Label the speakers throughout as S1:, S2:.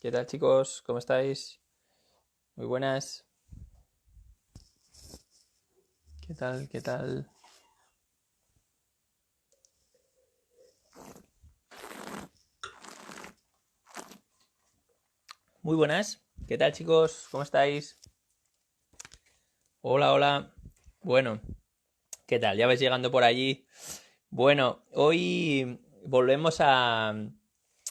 S1: ¿Qué tal, chicos? ¿Cómo estáis? Muy buenas. ¿Qué tal? ¿Qué tal? Muy buenas. ¿Qué tal, chicos? ¿Cómo estáis? Hola, hola. Bueno, ¿qué tal? ¿Ya vais llegando por allí? Bueno, hoy volvemos a...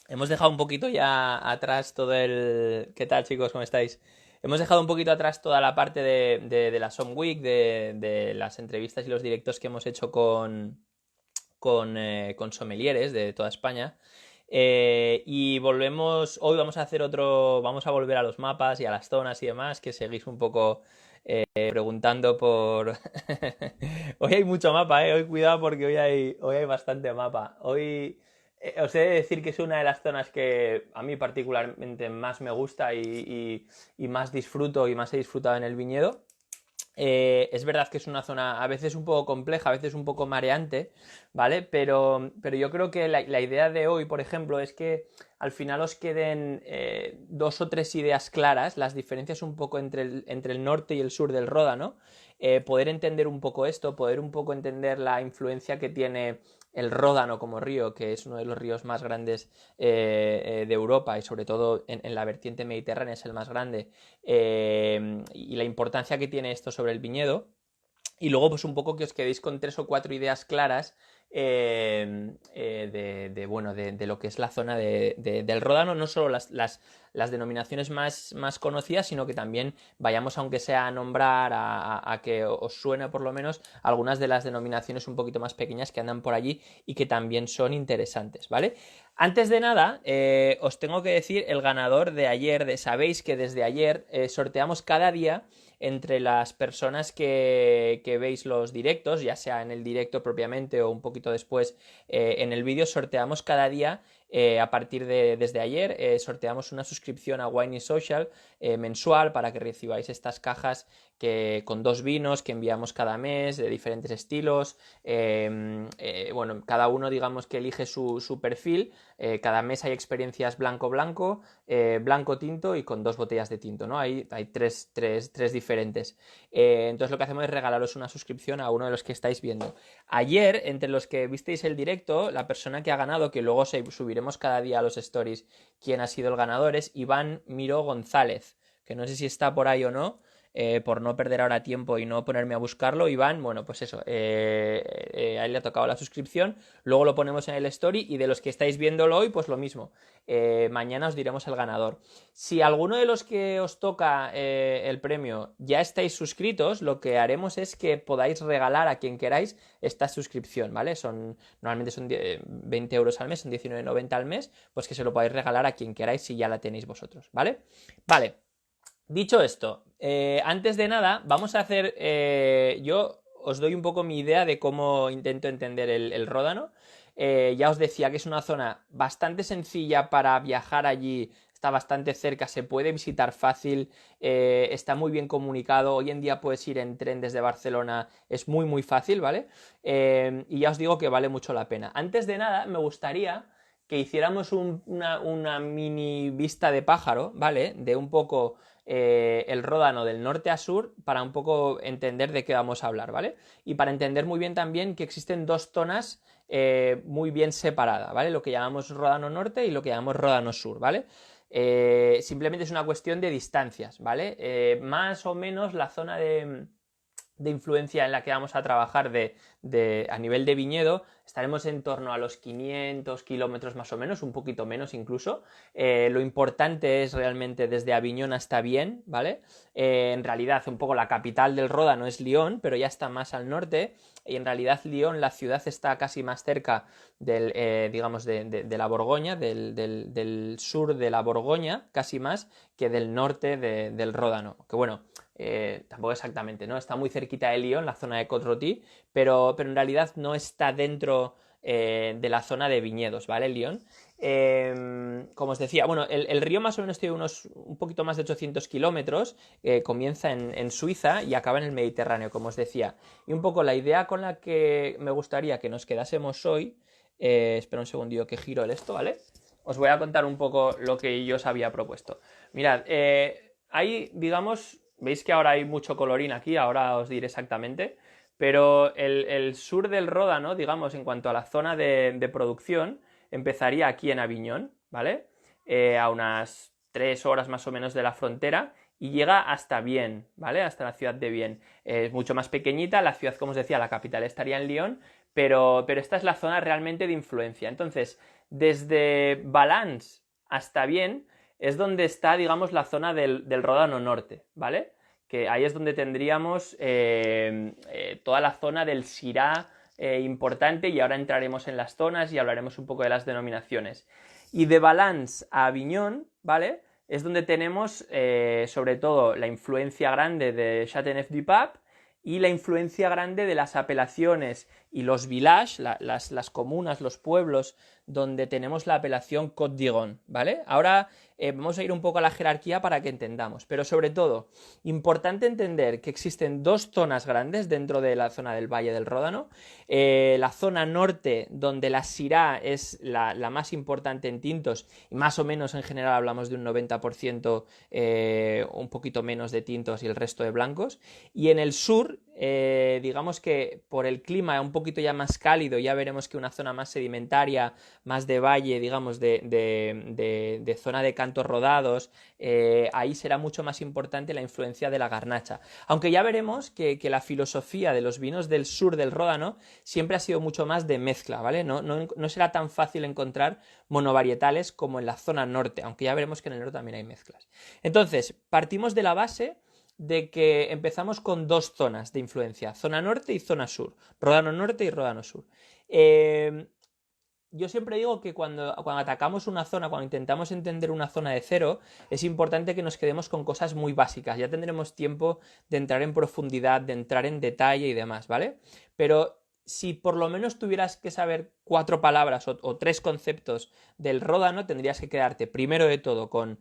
S1: Hemos dejado un poquito ya atrás todo el... ¿Qué tal, chicos? ¿Cómo estáis? Hemos dejado un poquito atrás toda la parte de la Som Week, de las entrevistas y los directos que hemos hecho con sommeliers de toda España. Y volvemos, hoy vamos a hacer otro, vamos a volver a los mapas y a las zonas y demás, que seguís un poco preguntando por... Hoy hay mucho mapa, hoy cuidado porque hoy hay bastante mapa. Hoy os he de decir que es una de las zonas que a mí particularmente más me gusta y más disfruto y más he disfrutado en el viñedo. Es verdad que es una zona a veces un poco compleja, a veces un poco mareante, ¿vale? Pero yo creo que la idea de hoy, por ejemplo, es que al final os queden dos o tres ideas claras, las diferencias un poco entre el norte y el sur del Ródano, poder entender un poco esto, poder un poco entender la influencia que tiene el Ródano como río, que es uno de los ríos más grandes de Europa y sobre todo en la vertiente mediterránea es el más grande, y la importancia que tiene esto sobre el viñedo. Y luego, pues un poco que os quedéis con tres o cuatro ideas claras bueno, de lo que es la zona del Ródano, no solo las denominaciones más conocidas, sino que también vayamos, aunque sea a nombrar, a que os suene por lo menos algunas de las denominaciones un poquito más pequeñas que andan por allí y que también son interesantes, ¿vale? Antes de nada, os tengo que decir el ganador de ayer. Sabéis que desde ayer sorteamos cada día entre las personas que veis los directos, ya sea en el directo propiamente o un poquito después en el vídeo, sorteamos cada día. A partir de desde ayer sorteamos una suscripción a Wine Social mensual para que recibáis estas cajas con dos vinos que enviamos cada mes de diferentes estilos. Bueno, cada uno digamos que elige su perfil. Cada mes hay experiencias blanco-blanco, blanco-tinto y con dos botellas de tinto, ¿no? Hay tres diferentes. Entonces lo que hacemos es regalaros una suscripción a uno de los que estáis viendo. Ayer, entre los que visteis el directo, la persona que ha ganado, que luego subiremos cada día a los stories quién ha sido el ganador, es Iván Miró González, que no sé si está por ahí o no. Por no perder ahora tiempo y no ponerme a buscarlo, Iván, bueno, pues eso, a él le ha tocado la suscripción, luego lo ponemos en el story y de los que estáis viéndolo hoy, pues lo mismo, mañana os diremos el ganador. Si alguno de los que os toca el premio ya estáis suscritos, lo que haremos es que podáis regalar a quien queráis esta suscripción, ¿vale? Normalmente son 20 euros al mes, son 19,90 al mes, pues que se lo podáis regalar a quien queráis si ya la tenéis vosotros, ¿vale? Vale. Dicho esto, antes de nada, vamos a hacer. Yo os doy un poco mi idea de cómo intento entender el Ródano. Ya os decía que es una zona bastante sencilla para viajar allí, está bastante cerca, se puede visitar fácil, está muy bien comunicado. Hoy en día puedes ir en tren desde Barcelona, es muy, muy fácil, ¿vale? Y ya os digo que vale mucho la pena. Antes de nada, me gustaría que hiciéramos una mini vista de pájaro, ¿vale? De un poco el Ródano del norte a sur para un poco entender de qué vamos a hablar, ¿vale? Y para entender muy bien también que existen dos zonas muy bien separadas, ¿vale? Lo que llamamos Ródano norte y lo que llamamos Ródano sur, ¿vale? Simplemente es una cuestión de distancias, ¿vale? Más o menos la zona de influencia en la que vamos a trabajar a nivel de viñedo, estaremos en torno a los 500 kilómetros más o menos, un poquito menos incluso. Lo importante es realmente desde Aviñón hasta Vienne, ¿vale? En realidad un poco la capital del Ródano es Lyon, pero ya está más al norte, y en realidad Lyon, la ciudad, está casi más cerca digamos, de la Borgoña, del sur de la Borgoña, casi más, que del norte del Ródano. Que bueno, tampoco exactamente, ¿no? Está muy cerquita de Lyon, la zona de Côte-Rôtie, pero en realidad no está dentro de la zona de viñedos, ¿vale? Lyon. Como os decía, bueno, el río más o menos tiene un poquito más de 800 kilómetros, comienza en Suiza y acaba en el Mediterráneo, como os decía. Y un poco la idea con la que me gustaría que nos quedásemos hoy, espera un segundillo que giro el esto, ¿vale? os voy a contar un poco lo que yo os había propuesto. Mirad, hay, digamos, veis que ahora hay mucho colorín aquí, ahora os diré exactamente, pero el sur del Ródano, digamos, en cuanto a la zona de producción, empezaría aquí en Aviñón, ¿vale? A unas 3 horas más o menos de la frontera y llega hasta Vienne, ¿vale? Hasta la ciudad de Vienne. Es mucho más pequeñita, la ciudad, como os decía, la capital estaría en Lyon, pero esta es la zona realmente de influencia. Entonces, desde Valence hasta Vienne es donde está, digamos, la zona del Ródano Norte, ¿vale? Que ahí es donde tendríamos toda la zona del Syrah importante, y ahora entraremos en las zonas y hablaremos un poco de las denominaciones. Y de Valence a Aviñón, ¿vale? Es donde tenemos sobre todo la influencia grande de Châteauneuf-du-Pape y la influencia grande de las apelaciones y los villages, las comunas, los pueblos, donde tenemos la apelación Côte d'Iron, ¿vale? Ahora vamos a ir un poco a la jerarquía para que entendamos, pero sobre todo, importante entender que existen dos zonas grandes dentro de la zona del Valle del Ródano. La zona norte, donde la Syrah es la más importante en tintos, y más o menos en general hablamos de un 90%, un poquito menos de tintos y el resto de blancos. Y en el sur, digamos que por el clima un poquito ya más cálido, ya veremos que una zona más sedimentaria, más de valle, digamos, de zona de cantos rodados, ahí será mucho más importante la influencia de la garnacha. Aunque ya veremos que la filosofía de los vinos del sur del Ródano siempre ha sido mucho más de mezcla, ¿vale? No será tan fácil encontrar monovarietales como en la zona norte, aunque ya veremos que en el norte también hay mezclas. Entonces, partimos de la base de que empezamos con dos zonas de influencia, zona norte y zona sur, Ródano norte y Ródano sur. Yo siempre digo que cuando atacamos una zona, cuando intentamos entender una zona de cero, es importante que nos quedemos con cosas muy básicas. Ya tendremos tiempo de entrar en profundidad, de entrar en detalle y demás, ¿vale? Pero si por lo menos tuvieras que saber 4 palabras o 3 conceptos del Ródano, tendrías que quedarte primero de todo con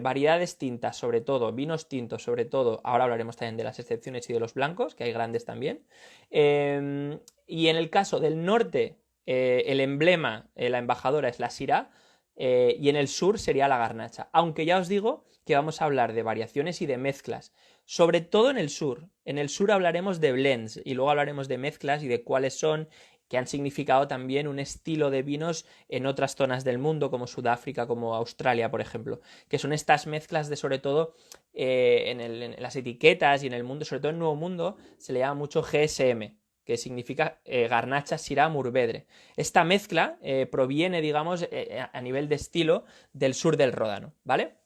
S1: variedades tintas, sobre todo, vinos tintos, sobre todo. Ahora hablaremos también de las excepciones y de los blancos, que hay grandes también. Y en el caso del norte, el emblema, la embajadora es la Syrah, y en el sur sería la garnacha. Aunque ya os digo que vamos a hablar de variaciones y de mezclas, sobre todo en el sur. En el sur hablaremos de blends y luego hablaremos de mezclas y de cuáles son, que han significado también un estilo de vinos en otras zonas del mundo, como Sudáfrica, como Australia, por ejemplo, que son estas mezclas de, sobre todo, en las etiquetas y en el mundo, sobre todo en el Nuevo Mundo, se le llama mucho GSM, que significa Garnacha Syrah Mourvèdre. Esta mezcla proviene, digamos, a nivel de estilo del sur del Ródano, ¿vale?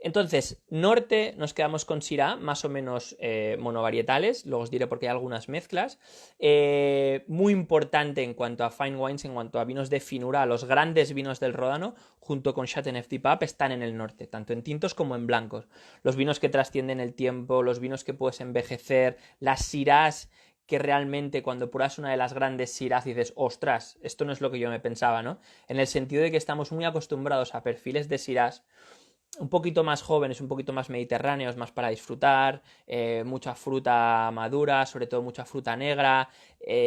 S1: Entonces, norte nos quedamos con Syrah, más o menos monovarietales, luego os diré por qué hay algunas mezclas. Muy importante en cuanto a fine wines, en cuanto a vinos de finura, los grandes vinos del Ródano, junto con Châteauneuf-du-Pape, están en el norte, tanto en tintos como en blancos. Los vinos que trascienden el tiempo, los vinos que puedes envejecer, las Syrahs que realmente cuando pruebas una de las grandes Syrahs dices, ostras, esto no es lo que yo me pensaba, ¿no? En el sentido de que estamos muy acostumbrados a perfiles de Syrahs un poquito más jóvenes, un poquito más mediterráneos, más para disfrutar, mucha fruta madura, sobre todo mucha fruta negra,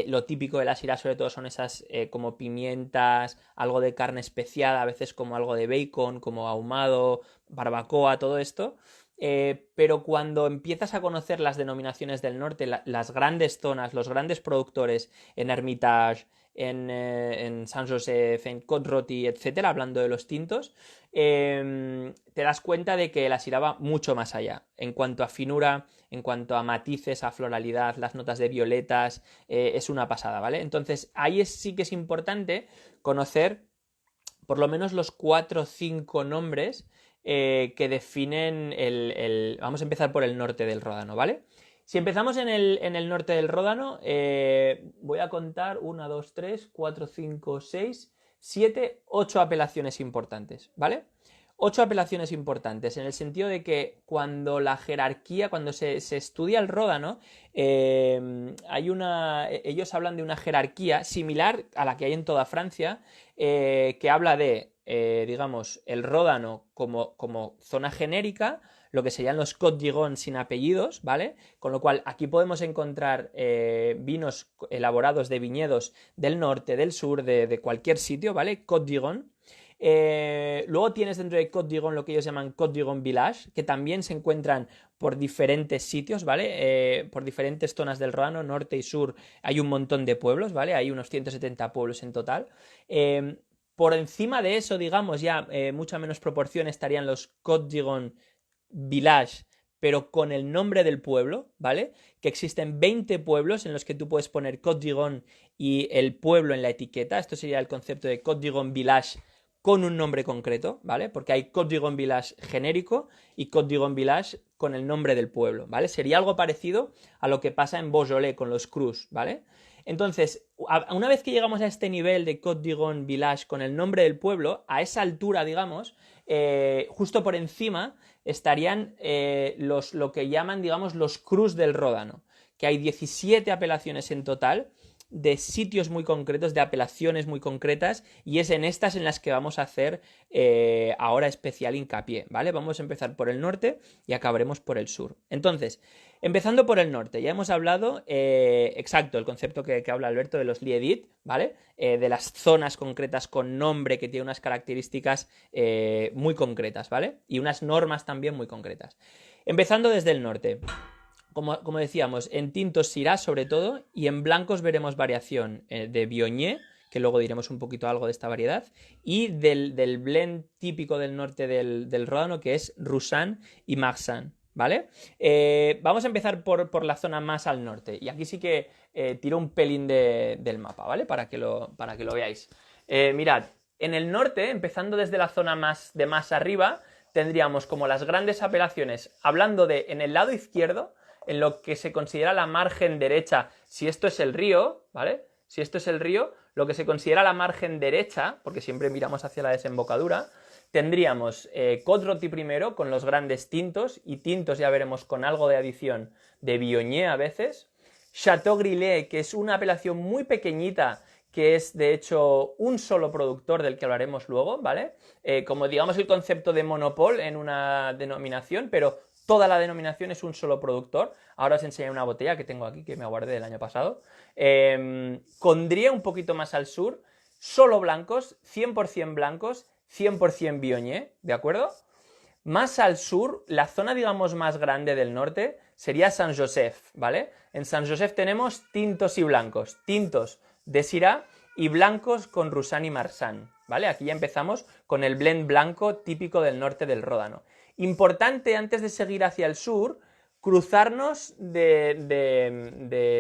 S1: lo típico de la Syrah sobre todo son esas como pimientas, algo de carne especiada, a veces como algo de bacon, como ahumado, barbacoa, todo esto. Pero cuando empiezas a conocer las denominaciones del norte, las grandes zonas, los grandes productores en Hermitage, en Saint-Joseph, en Côte-Rôtie, etcétera, hablando de los tintos, te das cuenta de que la Syrah va mucho más allá. En cuanto a finura, en cuanto a matices, a floralidad, las notas de violetas, es una pasada, ¿vale? Entonces, ahí sí que es importante conocer por lo menos los 4 o 5 nombres que definen Vamos a empezar por el norte del Ródano, ¿vale? Si empezamos en el norte del Ródano, voy a contar 1, 2, 3, 4, 5, 6, 7, 8 apelaciones importantes, ¿vale? 8 apelaciones importantes, en el sentido de que cuando la jerarquía, cuando se estudia el Ródano, ellos hablan de una jerarquía similar a la que hay en toda Francia, que habla de, digamos, el Ródano como zona genérica, lo que serían los Côte d'Iron sin apellidos, ¿vale? Con lo cual aquí podemos encontrar vinos elaborados de viñedos del norte, del sur, de cualquier sitio, ¿vale? Côte d'Iron. Luego tienes dentro de Côte d'Igon lo que ellos llaman Côte d'Igon Village, que también se encuentran por diferentes sitios, ¿vale? Por diferentes zonas del Ródano, norte y sur, hay un montón de pueblos, ¿vale? Hay unos 170 pueblos en total. Por encima de eso, digamos, ya mucha menos proporción estarían los Côte d'Igon Village, pero con el nombre del pueblo, ¿vale? Que existen 20 pueblos en los que tú puedes poner Côte d'Igon y el pueblo en la etiqueta. Esto sería el concepto de Côte d'Igon Village con un nombre concreto, ¿vale? Porque hay Côte d'Igon Village genérico y Côte d'Igon Village con el nombre del pueblo, ¿vale? Sería algo parecido a lo que pasa en Beaujolais con los crus, ¿vale? Entonces, una vez que llegamos a este nivel de Côte d'Igon Village con el nombre del pueblo, a esa altura, digamos, justo por encima estarían lo que llaman, digamos, los crus del Ródano, que hay 17 apelaciones en total, de sitios muy concretos, de apelaciones muy concretas, y es en estas en las que vamos a hacer ahora especial hincapié, ¿vale? Vamos a empezar por el norte y acabaremos por el sur. Entonces, empezando por el norte, ya hemos hablado, exacto, el concepto que habla Alberto de los liedits, ¿vale? De las zonas concretas con nombre que tiene unas características muy concretas, ¿vale? Y unas normas también muy concretas. Empezando desde el norte. Como decíamos, en tintos Syrah sobre todo, y en blancos veremos variación de Viognier, que luego diremos un poquito algo de esta variedad, y del blend típico del norte del Ródano, que es Roussanne y Marsanne, ¿vale? Vamos a empezar por la zona más al norte, y aquí sí que tiro un pelín del mapa, ¿vale? Para que lo veáis. Mirad, en el norte, empezando desde la zona más arriba, tendríamos como las grandes apelaciones, hablando de en el lado izquierdo, en lo que se considera la margen derecha, si esto es el río, ¿vale? Si esto es el río, lo que se considera la margen derecha, porque siempre miramos hacia la desembocadura, tendríamos Côte-Rôtie primero con los grandes tintos, y tintos ya veremos con algo de adición de Viognier a veces, Château-Grillet, que es una apelación muy pequeñita, que es de hecho un solo productor del que hablaremos luego, ¿vale? Como digamos el concepto de monopol en una denominación, pero toda la denominación es un solo productor. Ahora os enseñaré una botella que tengo aquí, que me guardé del año pasado. Condrieu un poquito más al sur, solo blancos, 100% blancos, 100% Viognier, ¿de acuerdo? Más al sur, la zona, digamos, más grande del norte sería Saint-Joseph, ¿vale? En Saint-Joseph tenemos tintos y blancos. Tintos de Syrah y blancos con Roussanne y Marsanne, ¿vale? Aquí ya empezamos con el blend blanco típico del norte del Ródano. Importante, antes de seguir hacia el sur, cruzarnos del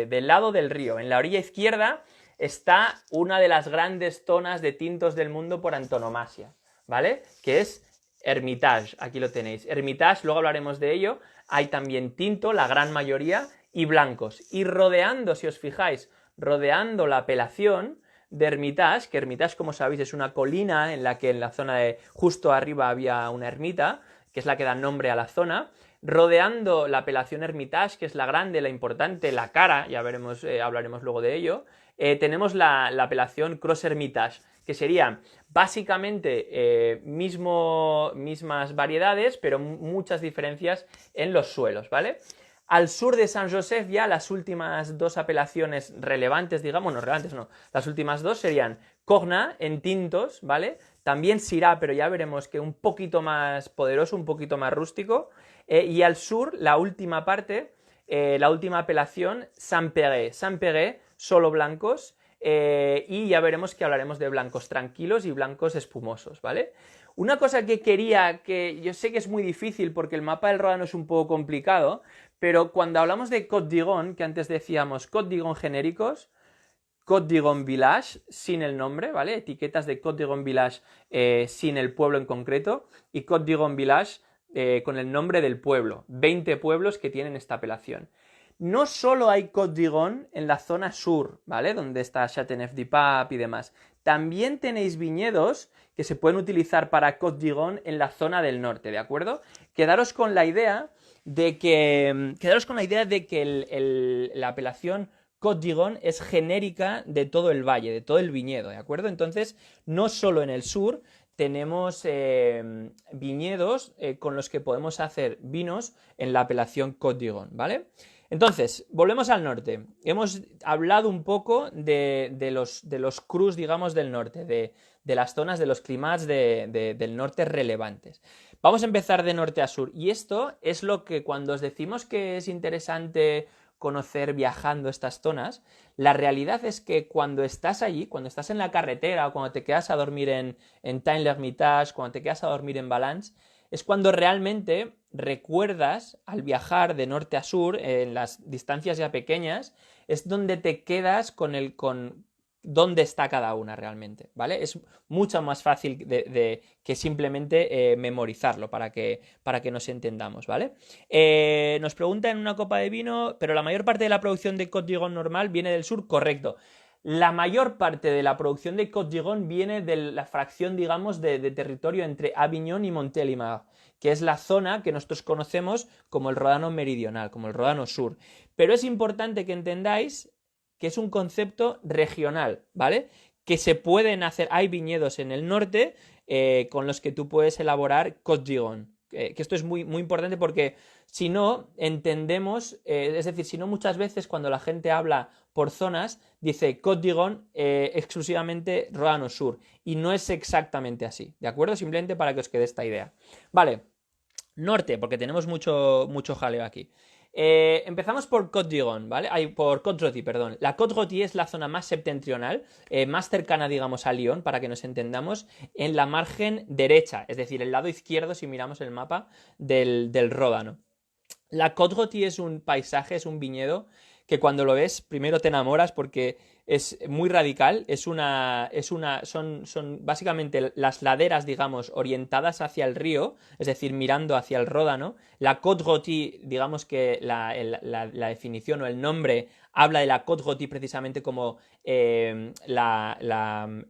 S1: lado del río. En la orilla izquierda está una de las grandes zonas de tintos del mundo por antonomasia, ¿vale? Que es Hermitage, aquí lo tenéis. Hermitage, luego hablaremos de ello. Hay también tinto, la gran mayoría, y blancos. Y rodeando, si os fijáis, rodeando la apelación de Hermitage, que Hermitage, como sabéis, es una colina en la que en la zona de justo arriba había una ermita, que es la que da nombre a la zona, rodeando la apelación Hermitage, que es la grande, la importante, la cara, ya veremos, hablaremos luego de ello, tenemos la apelación Cross Hermitage, que sería básicamente mismas variedades, pero muchas diferencias en los suelos, ¿vale? Al sur de Saint-Joseph ya las últimas dos apelaciones relevantes, digamos, no relevantes, no, las últimas dos serían Cornat en tintos, ¿vale? También Syrah, pero ya veremos que un poquito más poderoso, un poquito más rústico. Y al sur, la última parte, la última apelación, Saint-Péret. Saint-Péret, solo blancos, y ya veremos que hablaremos de blancos tranquilos y blancos espumosos, ¿vale? Una cosa que quería, que yo sé que es muy difícil porque el mapa del Ródano es un poco complicado, pero cuando hablamos de Côte d'Igon, que antes decíamos Côte d'Igon genéricos, Côte d'Igon Village sin el nombre, ¿vale? Etiquetas de Côte d'Igon Village sin el pueblo en concreto, y Côte d'Igon Village con el nombre del pueblo. 20 pueblos que tienen esta apelación. No solo hay Côte d'Igon en la zona sur, ¿vale? Donde está Châteauneuf-du-Pape y demás. También tenéis viñedos que se pueden utilizar para Côte d'Igon en la zona del norte, ¿de acuerdo? Quedaros con la idea de que la apelación Côte d'Igon es genérica de todo el valle, de todo el viñedo, ¿de acuerdo? Entonces, no solo en el sur tenemos viñedos con los que podemos hacer vinos en la apelación Côte d'Igon, ¿vale? Entonces, volvemos al norte. Hemos hablado un poco de los crus, digamos, del norte, de de las zonas de los climas del norte relevantes. Vamos a empezar de norte a sur, y esto es lo que cuando os decimos que es interesante conocer viajando estas zonas, la realidad es que cuando estás allí, cuando estás en la carretera o cuando te quedas a dormir en Tain-l'Hermitage, cuando te quedas a dormir en Valence, es cuando realmente recuerdas al viajar de norte a sur en las distancias ya pequeñas, es donde te quedas con dónde está cada una realmente, ¿vale? Es mucho más fácil que simplemente memorizarlo para que nos entendamos, ¿vale? Nos pregunta en una copa de vino, pero la mayor parte de la producción de Côte d'Iron normal viene del sur, correcto. La mayor parte de la producción de Côte d'Iron viene de la fracción, digamos, de territorio entre Avignon y Montélimar, que es la zona que nosotros conocemos como el Ródano meridional, como el Ródano sur. Pero es importante que entendáis que es un concepto regional, ¿vale? Que se pueden hacer, hay viñedos en el norte con los que tú puedes elaborar Côte d'Iron. Que esto es muy, muy importante porque si no entendemos, es decir, si no muchas veces cuando la gente habla por zonas, dice Côte d'Iron exclusivamente Ródano sur, y no es exactamente así, ¿de acuerdo? Simplemente para que os quede esta idea. Vale, norte, porque tenemos mucho jaleo aquí. Empezamos por Côte d'Iron, ¿vale? Por Côte-Rôtie, perdón. La Côte-Rôtie es la zona más septentrional, más cercana, digamos, a Lyon, para que nos entendamos, en la margen derecha, es decir, el lado izquierdo, si miramos el mapa, del Ródano. La Côte-Rôtie es un paisaje, es un viñedo que cuando lo ves primero te enamoras porque es muy radical, son básicamente las laderas, digamos, orientadas hacia el río, es decir, mirando hacia el Ródano. La Côte-Rôtie, digamos que la definición o el nombre habla de la Côte-Rôtie precisamente como la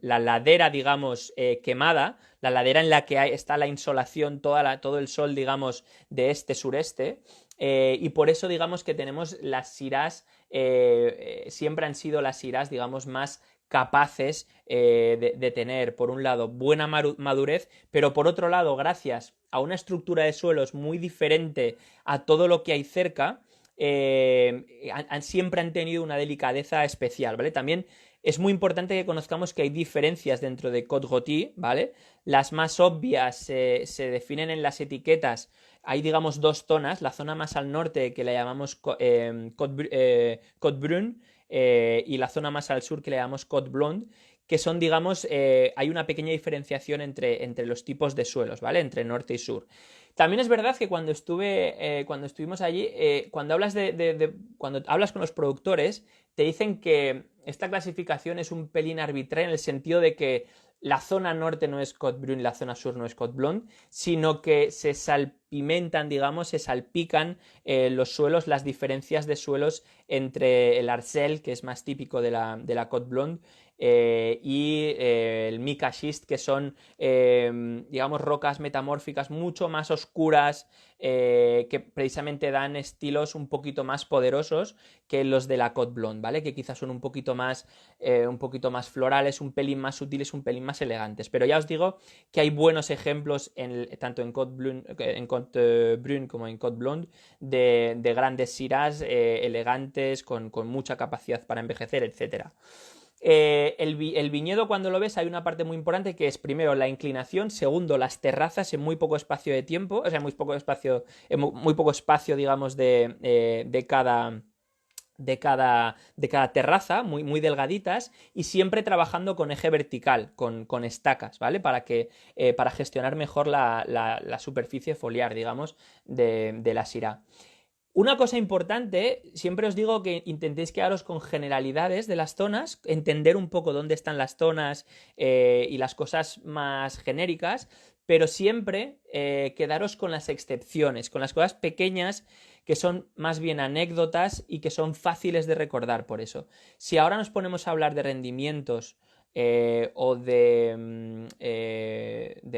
S1: ladera, digamos, quemada, la ladera en la que está la insolación, todo el sol, digamos, de este-sureste. Y por eso digamos que tenemos las Syrahs, siempre han sido las Syrahs, digamos, más capaces de tener, por un lado, buena madurez, pero por otro lado, gracias a una estructura de suelos muy diferente a todo lo que hay cerca, siempre han tenido una delicadeza especial, ¿vale? También es muy importante que conozcamos que hay diferencias dentro de Côte-Rôtie, ¿vale? Las más obvias se definen en las etiquetas. Hay, digamos, dos zonas. La zona más al norte, que la llamamos Côte Brune, y la zona más al sur, que le llamamos Côte Blonde, que son, digamos, hay una pequeña diferenciación entre los tipos de suelos, ¿vale? Entre norte y sur. También es verdad que cuando estuvimos allí, cuando hablas con los productores, te dicen que esta clasificación es un pelín arbitraria en el sentido de que la zona norte no es Côte Brune y la zona sur no es Côte Blonde, sino que se salpimentan, digamos, se salpican los suelos, las diferencias de suelos entre el Arcel, que es más típico de la Côte Blonde, y el mica schist, que son, digamos, rocas metamórficas mucho más oscuras, que precisamente dan estilos un poquito más poderosos que los de la Côte Blonde, ¿vale? Que quizás son un poquito más florales, un pelín más sutiles, un pelín más elegantes. Pero ya os digo que hay buenos ejemplos tanto en Côte Brune como en Côte Blonde de grandes Syrahs elegantes, con mucha capacidad para envejecer, etcétera. El viñedo, cuando lo ves, hay una parte muy importante que es, primero, la inclinación, segundo, las terrazas en muy poco espacio de tiempo, o sea, muy poco espacio, digamos, de cada terraza, muy, muy delgaditas, y siempre trabajando con eje vertical, con estacas, ¿vale? Para gestionar mejor la superficie foliar, digamos, de la Syrah. Una cosa importante, siempre os digo que intentéis quedaros con generalidades de las zonas, entender un poco dónde están las zonas y las cosas más genéricas, pero siempre quedaros con las excepciones, con las cosas pequeñas que son más bien anécdotas y que son fáciles de recordar por eso. Si ahora nos ponemos a hablar de rendimientos o de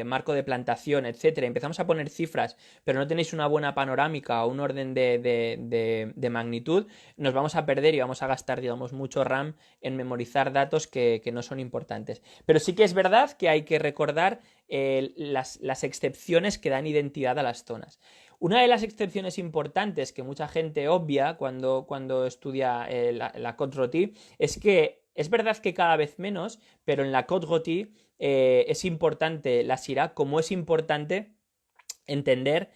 S1: marco de plantación, etcétera, empezamos a poner cifras, pero no tenéis una buena panorámica o un orden de magnitud, nos vamos a perder y vamos a gastar, digamos, mucho RAM en memorizar datos que no son importantes. Pero sí que es verdad que hay que recordar las excepciones que dan identidad a las zonas. Una de las excepciones importantes que mucha gente obvia cuando estudia la Côte-Rôtie es que es verdad que cada vez menos, pero en la Côte-Rôtie es importante la Syrah, como es importante entender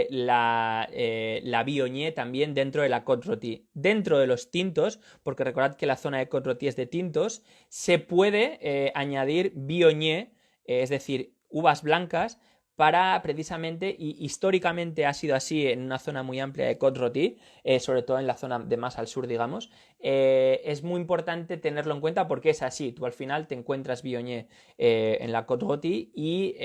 S1: la Viognier también dentro de la Côte Rôtie. Dentro de los tintos, porque recordad que la zona de Côte Rôtie es de tintos, se puede añadir Viognier, es decir, uvas blancas, para precisamente, y históricamente ha sido así en una zona muy amplia de Côte Rôtie, sobre todo en la zona de más al sur, digamos, es muy importante tenerlo en cuenta porque es así. Tú al final te encuentras Viognier en la Côte Rôtie y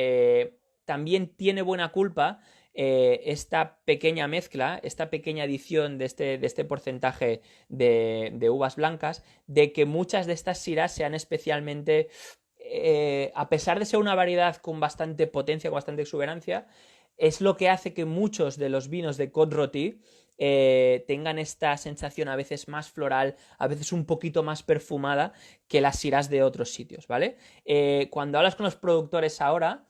S1: también tiene buena culpa esta pequeña mezcla, esta pequeña adición de este porcentaje de uvas blancas, de que muchas de estas Syrahs sean especialmente, a pesar de ser una variedad con bastante potencia, con bastante exuberancia, es lo que hace que muchos de los vinos de Côte Rôtie tengan esta sensación a veces más floral, a veces un poquito más perfumada que las Syrahs de otros sitios, ¿vale? Cuando hablas con los productores ahora,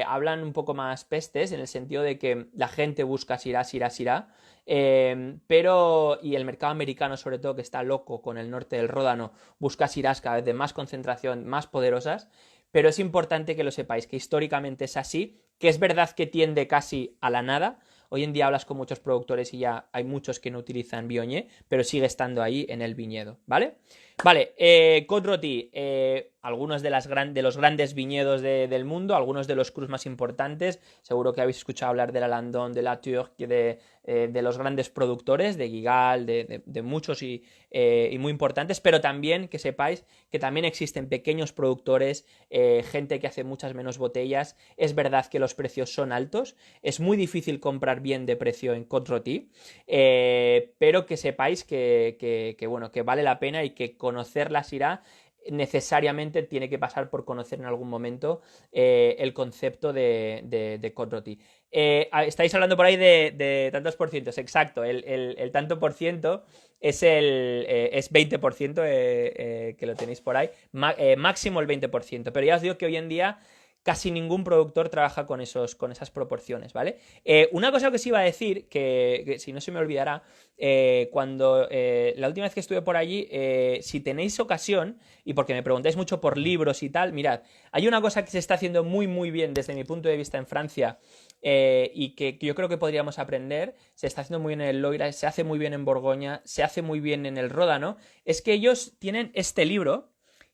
S1: hablan un poco más pestes, en el sentido de que la gente busca Syrah, pero, y el mercado americano sobre todo, que está loco con el norte del Ródano, busca Syrahs cada vez de más concentración, más poderosas, pero es importante que lo sepáis, que históricamente es así, que es verdad que tiende casi a la nada. Hoy en día hablas con muchos productores y ya hay muchos que no utilizan Viognier, pero sigue estando ahí en el viñedo, ¿vale? Vale, Côte Rôtie, algunos de los grandes viñedos del mundo, algunos de los crus más importantes, seguro que habéis escuchado hablar de la Landon, de la Turque, de los grandes productores, de Guigal, de muchos y muy importantes, pero también que sepáis que también existen pequeños productores, gente que hace muchas menos botellas. Es verdad que los precios son altos, es muy difícil comprar bien de precio en Côte Rôtie, pero que sepáis bueno, que vale la pena y que conocer la Syrah necesariamente tiene que pasar por conocer en algún momento el concepto de Côte Rôtie. Estáis hablando por ahí de tantos por cientos, exacto, el tanto por ciento es 20%, que lo tenéis por ahí, máximo el 20%, pero ya os digo que hoy en día casi ningún productor trabaja con esas proporciones, ¿vale? Una cosa que os iba a decir, que si no se me olvidará, cuando la última vez que estuve por allí, si tenéis ocasión, y porque me preguntáis mucho por libros y tal, mirad, hay una cosa que se está haciendo muy muy bien desde mi punto de vista en Francia, y que yo creo que podríamos aprender, se está haciendo muy bien en el Loira, se hace muy bien en Borgoña, se hace muy bien en el Ródano, es que ellos tienen este libro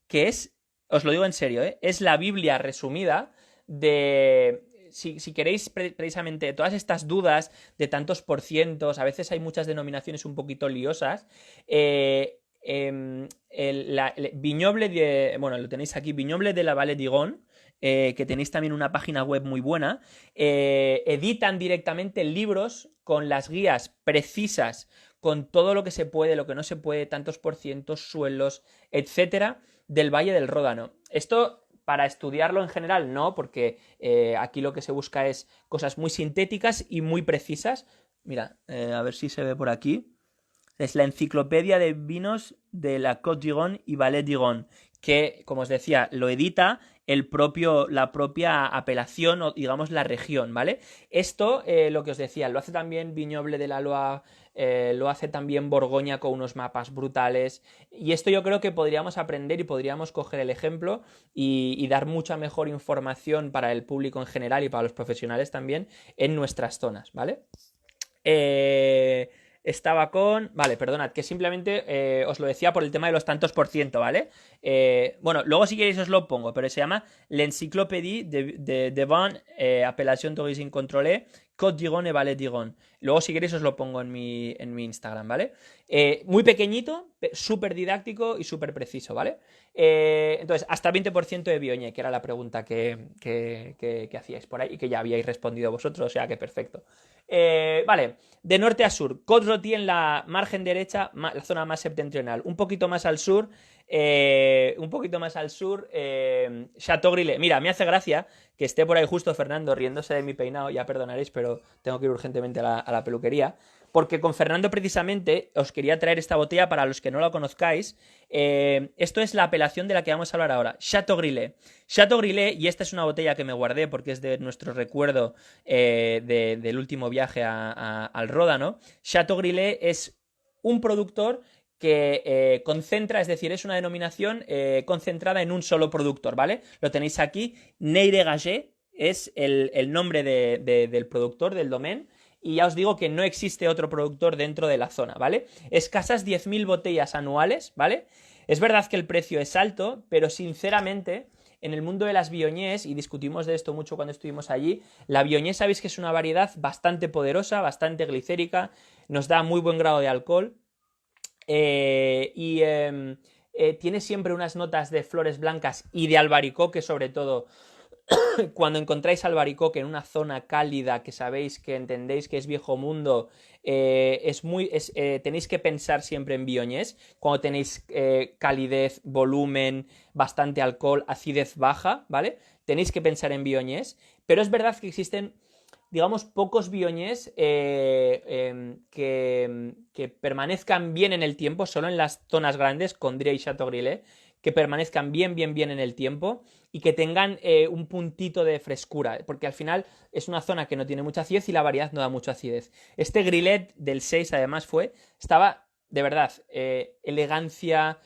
S1: que es, os lo digo en serio, es la Biblia resumida de... Si queréis precisamente todas estas dudas de tantos por cientos, a veces hay muchas denominaciones un poquito liosas, Vignoble de... Bueno, lo tenéis aquí, Vignoble de la Vallée d'Igon, que tenéis también una página web muy buena, editan directamente libros con las guías precisas, con todo lo que se puede, lo que no se puede, tantos por cientos, suelos, etcétera, del Valle del Ródano. Esto para estudiarlo en general no, porque aquí lo que se busca es cosas muy sintéticas y muy precisas. Mira, a ver si se ve por aquí. Es la enciclopedia de vinos de la Côte d'Igon y Valais d'Igon, que, como os decía, lo edita la propia apelación o, digamos, la región, ¿vale? Esto, lo que os decía, lo hace también Vignoble de la Loire, lo hace también Borgoña con unos mapas brutales, y esto yo creo que podríamos aprender y podríamos coger el ejemplo y dar mucha mejor información para el público en general y para los profesionales también en nuestras zonas, ¿vale? Estaba con... Vale, perdonad, que simplemente os lo decía por el tema de los tantos por ciento, ¿vale? Bueno, luego si queréis os lo pongo, pero se llama L'Encyclopédie de Vin Appellation d'Origine Contrôlée, Côte d'Igon et Valais d'Igon. Luego si queréis os lo pongo en mi Instagram, ¿vale? Muy pequeñito, súper didáctico y súper preciso, ¿vale? Entonces, hasta 20% de Viognier, que era la pregunta que hacíais por ahí y que ya habíais respondido vosotros, o sea que perfecto. Vale, de norte a sur, Côte Rôtie en la margen derecha, la zona más septentrional. Un poquito más al sur, Châteaubrilet. Mira, me hace gracia que esté por ahí justo Fernando riéndose de mi peinado, ya perdonaréis, pero tengo que ir urgentemente a la peluquería. Porque con Fernando precisamente os quería traer esta botella para los que no la conozcáis. Esto es la apelación de la que vamos a hablar ahora, Châteaubrilet. Châteaubrilet, y esta es una botella que me guardé porque es de nuestro recuerdo del último viaje al Ródano. Châteaubrilet es un productor que concentra, es decir, es una denominación concentrada en un solo productor, ¿vale? Lo tenéis aquí, Neire Gagé es el nombre del productor, del domain, y ya os digo que no existe otro productor dentro de la zona, ¿vale? Escasas 10.000 botellas anuales, ¿vale? Es verdad que el precio es alto, pero sinceramente, en el mundo de las Viogniers, y discutimos de esto mucho cuando estuvimos allí, la Viognier sabéis que es una variedad bastante poderosa, bastante glicérica, nos da muy buen grado de alcohol, tiene siempre unas notas de flores blancas y de albaricoque, sobre todo. Cuando encontráis albaricoque en una zona cálida que sabéis, que entendéis que es viejo mundo, tenéis que pensar siempre en Viogniers. Cuando tenéis calidez, volumen, bastante alcohol, acidez baja, ¿vale? Tenéis que pensar en Viogniers, pero es verdad que existen, digamos, pocos Viogniers que permanezcan bien en el tiempo, solo en las zonas grandes, Condrieu y Châteaubrilet, que permanezcan bien en el tiempo y que tengan un puntito de frescura, porque al final es una zona que no tiene mucha acidez y la variedad no da mucha acidez. Este Grillet del 6 además estaba de verdad, elegancia,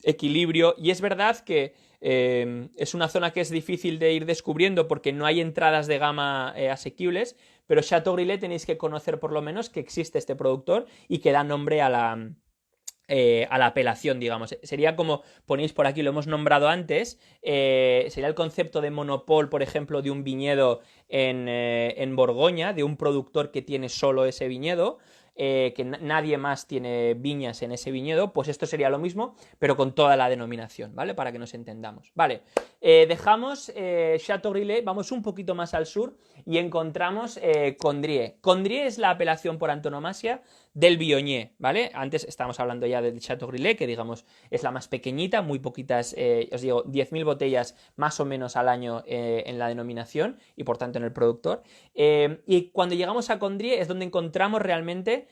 S1: equilibrio, y es verdad que es una zona que es difícil de ir descubriendo porque no hay entradas de gama asequibles, pero Châteaubrilet tenéis que conocer por lo menos que existe este productor y que da nombre a la apelación, digamos. Sería como, ponéis por aquí, lo hemos nombrado antes, sería el concepto de monopol, por ejemplo, de un viñedo en Borgoña, de un productor que tiene solo ese viñedo, que nadie más tiene viñas en ese viñedo, pues esto sería lo mismo, pero con toda la denominación, ¿vale? Para que nos entendamos. Vale, dejamos Châteaubrilet, vamos un poquito más al sur y encontramos Condrieu. Condrieu es la apelación por antonomasia del Viognier, ¿vale? Antes estábamos hablando ya del Châteaubrilet, que digamos es la más pequeñita, muy poquitas, os digo, 10.000 botellas más o menos al año en la denominación y por tanto en el productor. Y cuando llegamos a Condrieu es donde encontramos realmente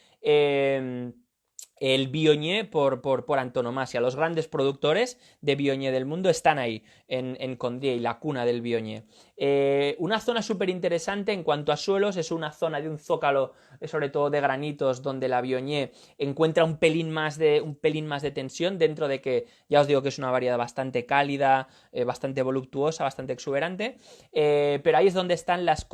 S1: el Viognier por antonomasia. Los grandes productores de Viognier del mundo están ahí, en Condrieu, la cuna del Viognier. Una zona súper interesante en cuanto a suelos, es una zona de un zócalo, sobre todo de granitos, donde la Viognier encuentra un pelín más de tensión, dentro de que ya os digo que es una variedad bastante cálida, bastante voluptuosa, bastante exuberante, pero ahí es donde están las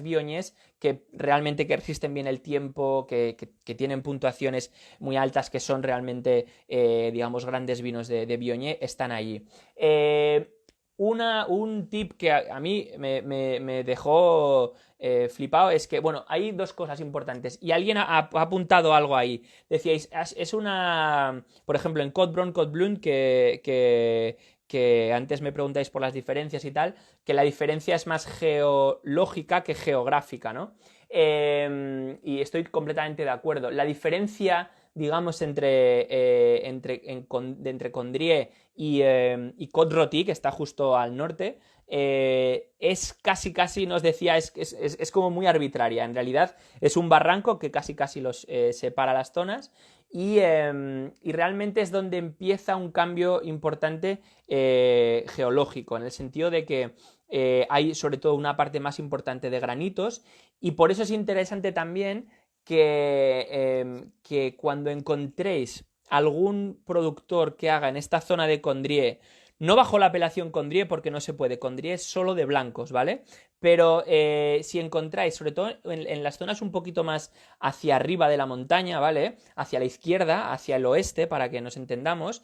S1: Viogniers que realmente que resisten bien el tiempo, que tienen puntuaciones muy altas, que son realmente, digamos, grandes vinos de Viognier, están allí. Un tip que a mí me dejó flipado es que, bueno, hay dos cosas importantes y alguien ha apuntado algo ahí. Decíais, es una, por ejemplo, en Côte Brun, Côte Blum, que antes me preguntáis por las diferencias y tal, que la diferencia es más geológica que geográfica, ¿no? Y estoy completamente de acuerdo. La diferencia, digamos, entre Condrieu y Côte-Rôtie, que está justo al norte, es casi, nos decía, es como muy arbitraria. En realidad es un barranco que casi los separa las zonas. Y realmente es donde empieza un cambio importante geológico, en el sentido de que hay sobre todo una parte más importante de granitos, y por eso es interesante también que cuando encontréis algún productor que haga en esta zona de Condrieu, no bajo la apelación Condrieu porque no se puede, Condrieu es solo de blancos, ¿vale? Pero si encontráis, sobre todo en las zonas un poquito más hacia arriba de la montaña, ¿vale? Hacia la izquierda, hacia el oeste, para que nos entendamos,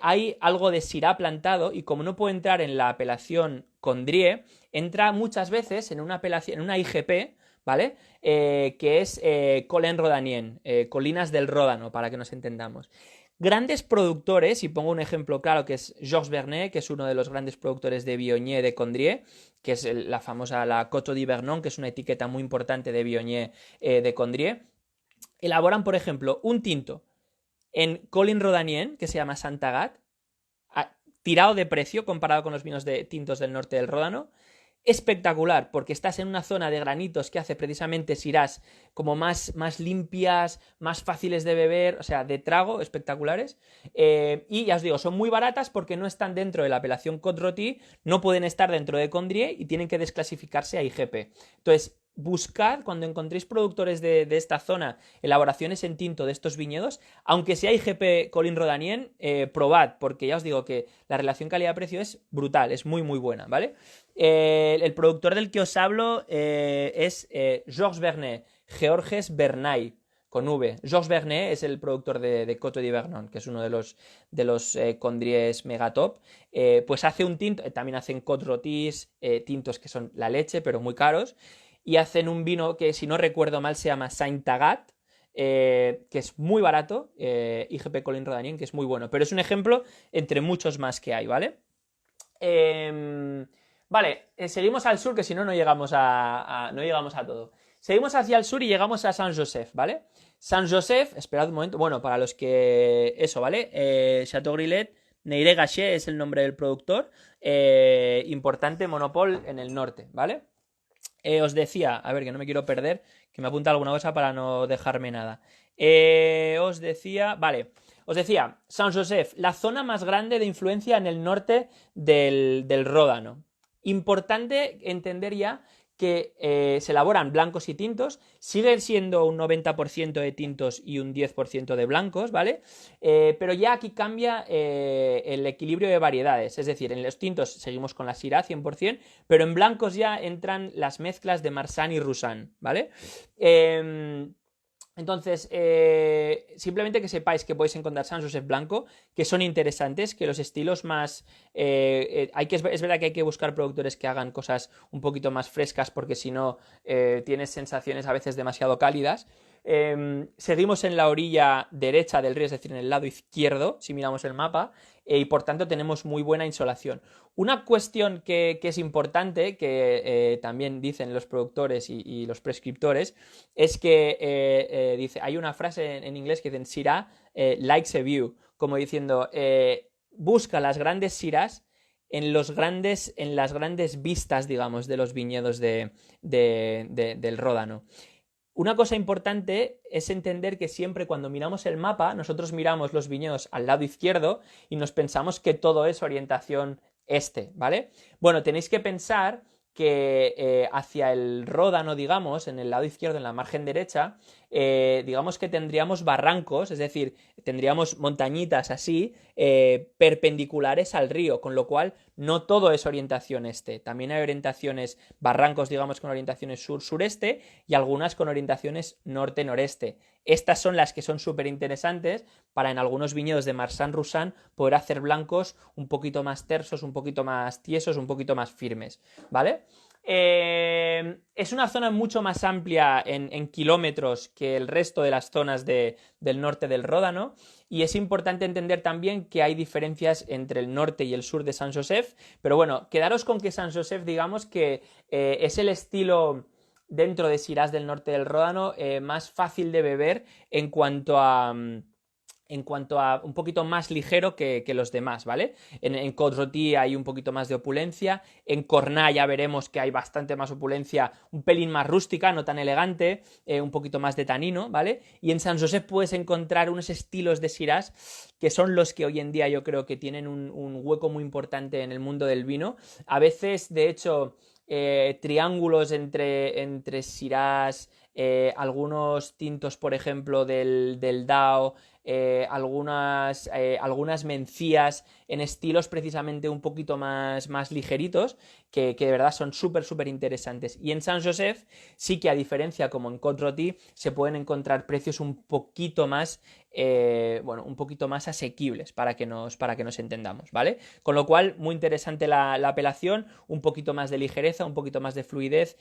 S1: hay algo de Syrah plantado, y como no puede entrar en la apelación Condrieu, entra muchas veces en una apelación, en una IGP, ¿vale? Que es Colin Rodanien, Colinas del Ródano, para que nos entendamos. Grandes productores, y pongo un ejemplo claro que es Georges Vernet, que es uno de los grandes productores de Viognier de Condrieu, que es la famosa la Coteau d'Yvernon, que es una etiqueta muy importante de Viognier de Condrieu. Elaboran, por ejemplo, un tinto en Colin Rodanien, que se llama Saint-Agat, tirado de precio comparado con los vinos de tintos del norte del Ródano. Espectacular, porque estás en una zona de granitos que hace precisamente Syrahs como más limpias, más fáciles de beber, o sea, de trago, espectaculares. Y ya os digo, son muy baratas porque no están dentro de la apelación Côte-Rôtie, no pueden estar dentro de Condrieu y tienen que desclasificarse a IGP. Entonces, buscad, cuando encontréis productores de esta zona, elaboraciones en tinto de estos viñedos, aunque sea IGP Colin Rodanien, probad, porque ya os digo que la relación calidad-precio es brutal, es muy muy buena, ¿vale? El productor del que os hablo es Georges Vernet, Georges Bernay, con V. Georges Vernet es el productor de Coteaux de Vernon, que es uno de los condries megatop. Pues hace un tinto, también hacen Côte Rôtis, tintos que son la leche, pero muy caros, y hacen un vino que, si no recuerdo mal, se llama Saint-Agat, que es muy barato, IGP Colin Rodanien, que es muy bueno, pero es un ejemplo entre muchos más que hay, ¿vale? Vale, seguimos al sur, que si no, no llegamos no llegamos a todo. Seguimos hacia el sur y llegamos a Saint-Joseph, ¿vale? Saint-Joseph, esperad un momento, bueno, para los que... Eso, ¿vale? Chateau Grillet, Neire Gachet es el nombre del productor, importante monopol en el norte, ¿vale? Os decía, a ver, que no me quiero perder, que me apunta alguna cosa para no dejarme nada. Os decía, vale, os decía, Saint-Joseph, la zona más grande de influencia en el norte del Ródano. Importante entender ya que se elaboran blancos y tintos, siguen siendo un 90% de tintos y un 10% de blancos, ¿vale? Pero ya aquí cambia el equilibrio de variedades, es decir, en los tintos seguimos con la Syrah 100%, pero en blancos ya entran las mezclas de Marsanne y Roussanne, ¿vale? Entonces, simplemente que sepáis que podéis encontrar Saint-Joseph blanco, que son interesantes, que los estilos más... es verdad que hay que buscar productores que hagan cosas un poquito más frescas, porque si no, tienes sensaciones a veces demasiado cálidas. Seguimos en la orilla derecha del río, es decir, en el lado izquierdo, si miramos el mapa, y por tanto tenemos muy buena insolación. Una cuestión que es importante, que también dicen los productores y los prescriptores, es que dice, hay una frase en inglés que dicen Syrah likes a view, como diciendo, busca las grandes Syrahs en las grandes vistas, digamos, de los viñedos del Ródano. Una cosa importante es entender que siempre cuando miramos el mapa, nosotros miramos los viñedos al lado izquierdo y nos pensamos que todo es orientación este, ¿vale? Bueno, tenéis que pensar que hacia el Ródano, digamos, en el lado izquierdo, en la margen derecha, digamos que tendríamos barrancos, es decir, tendríamos montañitas así, perpendiculares al río, con lo cual no todo es orientación este. También hay orientaciones, barrancos, digamos, con orientaciones sur-sureste y algunas con orientaciones norte-noreste. Estas son las que son súper interesantes para en algunos viñedos de Marsanne-Roussanne poder hacer blancos un poquito más tersos, un poquito más tiesos, un poquito más firmes, ¿vale? Es una zona mucho más amplia en kilómetros que el resto de las zonas del norte del Ródano, y es importante entender también que hay diferencias entre el norte y el sur de Saint-Joseph, pero bueno, quedaros con que Saint-Joseph, digamos que es el estilo dentro de Syrahs del norte del Ródano más fácil de beber en cuanto a un poquito más ligero que los demás, ¿vale? En Côte Rôtis hay un poquito más de opulencia, en Cornat ya veremos que hay bastante más opulencia, un pelín más rústica, no tan elegante, un poquito más de tanino, ¿vale? Y en Saint-Joseph puedes encontrar unos estilos de Syrahs que son los que hoy en día yo creo que tienen un hueco muy importante en el mundo del vino. A veces, de hecho, triángulos entre Syrahs, algunos tintos, por ejemplo, del Dao, algunas mencías en estilos precisamente un poquito más ligeritos, que de verdad son súper interesantes. Y en Saint-Joseph sí que, a diferencia como en Côte Rôtis, se pueden encontrar precios un poquito más un poquito más asequibles para que nos entendamos, ¿vale? Con lo cual, muy interesante la apelación, un poquito más de ligereza, un poquito más de fluidez,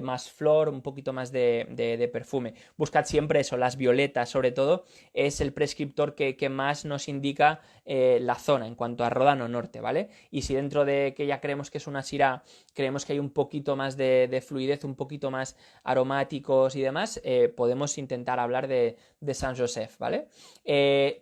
S1: más flor, un poquito más de perfume. Buscad siempre eso, las violetas sobre todo, es el prescriptor que más nos indica la zona en cuanto a Ródano norte, ¿vale? Y si dentro de que ya creemos que es una Syrah, creemos que hay un poquito más de fluidez, un poquito más aromáticos y demás, podemos intentar hablar de Saint-Joseph, ¿vale?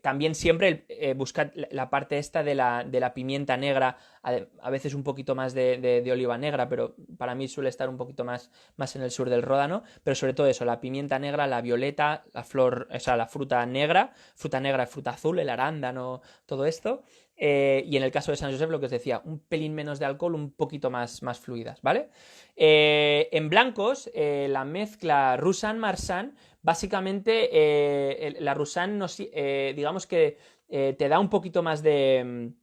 S1: También siempre buscad la parte esta de la pimienta negra a veces un poquito más de oliva negra, pero para mí suele estar un poquito más en el sur del Ródano, pero sobre todo eso, la pimienta negra, la violeta, la flor, o sea, la fruta negra, fruta azul, el arándano, todo esto. Y en el caso de San Josep, lo que os decía, un pelín menos de alcohol, un poquito más fluidas, ¿vale? En blancos, la mezcla Roussanne-Marsanne, básicamente la Roussanne digamos que te da un poquito más de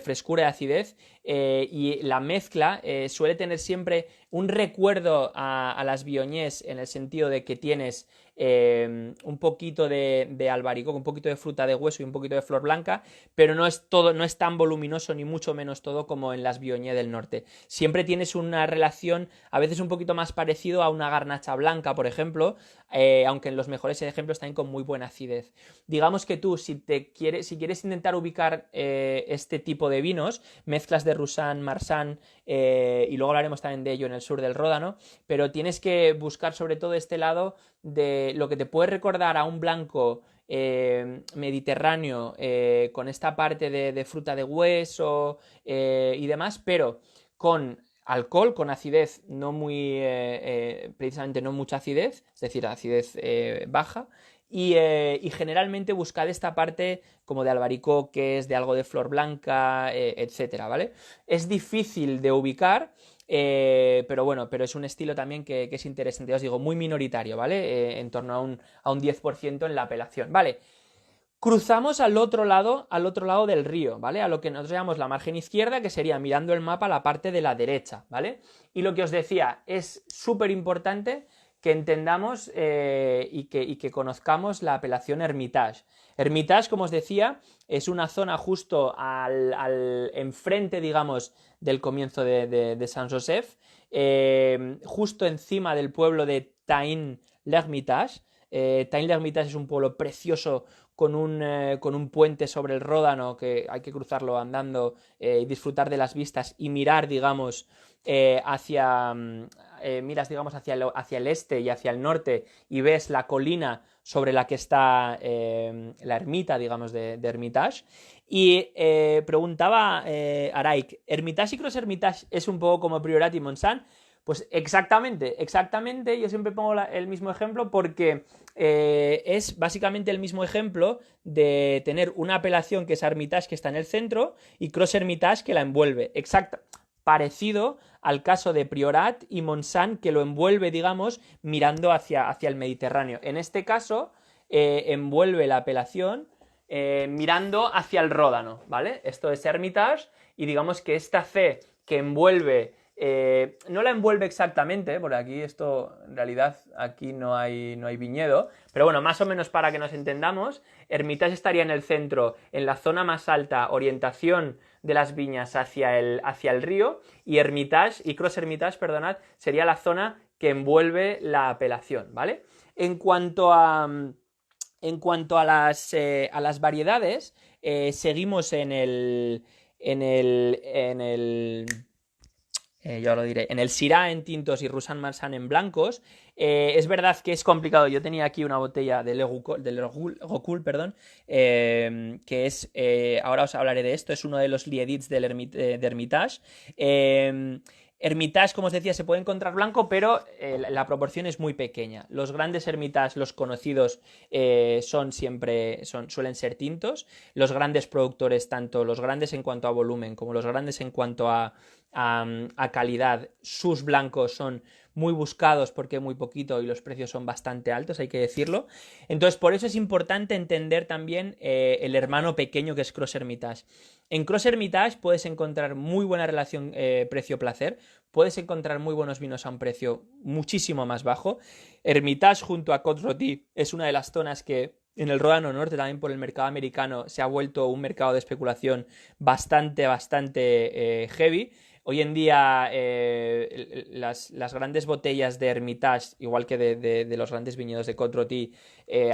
S1: frescura y acidez, y la mezcla suele tener siempre un recuerdo a las Viogniers, en el sentido de que tienes un poquito de albaricoque, un poquito de fruta de hueso y un poquito de flor blanca, pero no es todo, no es tan voluminoso ni mucho menos todo como en las Viogniers del norte. Siempre tienes una relación a veces un poquito más parecido a una garnacha blanca, por ejemplo, aunque en los mejores ejemplos también con muy buena acidez. Digamos que tú, si quieres intentar ubicar este tipo de vinos, mezclas de Roussanne, Marsanne, y luego hablaremos también de ello en el sur del Ródano, pero tienes que buscar sobre todo este lado de lo que te puede recordar a un blanco mediterráneo, con esta parte de fruta de hueso y demás, pero con alcohol, con acidez no muy, precisamente no mucha acidez, es decir, acidez baja, y generalmente buscad esta parte como de albaricoques, de algo de flor blanca, etcétera, ¿vale? Es difícil de ubicar, pero bueno, pero es un estilo también que es interesante, ya os digo, muy minoritario, ¿vale? En torno a un 10% en la apelación, ¿vale? Cruzamos al otro lado del río, ¿vale? A lo que nosotros llamamos la margen izquierda, que sería, mirando el mapa, la parte de la derecha, ¿vale? Y lo que os decía, es súper importante que entendamos y que conozcamos la apelación Hermitage. Hermitage, como os decía, es una zona justo al enfrente, digamos, del comienzo de Saint Joseph, justo encima del pueblo de Tain-l'Hermitage. Tain-l'Hermitage es un pueblo precioso con un puente sobre el Ródano, que hay que cruzarlo andando, y disfrutar de las vistas y mirar, digamos, miras, digamos, hacia el este y hacia el norte, y ves la colina sobre la que está la ermita, digamos, de Hermitage. Y preguntaba Araik, ¿Hermitage y Cross Hermitage es un poco como Priorat y Montsant? Pues exactamente, yo siempre pongo el mismo ejemplo porque es básicamente el mismo ejemplo de tener una apelación que es Hermitage, que está en el centro, y Cross Hermitage, que la envuelve. Exacto, parecido al caso de Priorat y Montsant, que lo envuelve, digamos, mirando hacia el Mediterráneo. En este caso, envuelve la apelación mirando hacia el Ródano, ¿vale? Esto es Hermitage, y digamos que esta C que envuelve, no la envuelve exactamente, porque aquí esto, en realidad, aquí no hay viñedo, pero bueno, más o menos para que nos entendamos, Hermitage estaría en el centro, en la zona más alta, orientación de las viñas hacia el río, y Cross Hermitage, perdonad, sería la zona que envuelve la apelación, ¿vale? En cuanto a las variedades, seguimos en el yo lo diré, en el Syrah en tintos y Roussanne Marsanne en blancos. Es verdad que es complicado. Yo tenía aquí una botella de Le Rocoul, perdón, que es, ahora os hablaré de esto, es uno de los Liedits de Hermitage. Hermitage, como os decía, se puede encontrar blanco, pero la proporción es muy pequeña. Los grandes Hermitage, los conocidos, suelen ser tintos. Los grandes productores, tanto los grandes en cuanto a volumen como los grandes en cuanto a calidad, sus blancos son muy buscados porque muy poquito y los precios son bastante altos, hay que decirlo. Entonces, por eso es importante entender también el hermano pequeño que es Cross Hermitage. En Cross Hermitage puedes encontrar muy buena relación precio-placer, puedes encontrar muy buenos vinos a un precio muchísimo más bajo. Hermitage junto a Côte-Rôtie es una de las zonas que en el Ródano Norte, también por el mercado americano, se ha vuelto un mercado de especulación bastante heavy. Hoy en día las grandes botellas de Hermitage, igual que de los grandes viñedos de Côte-Rôtie,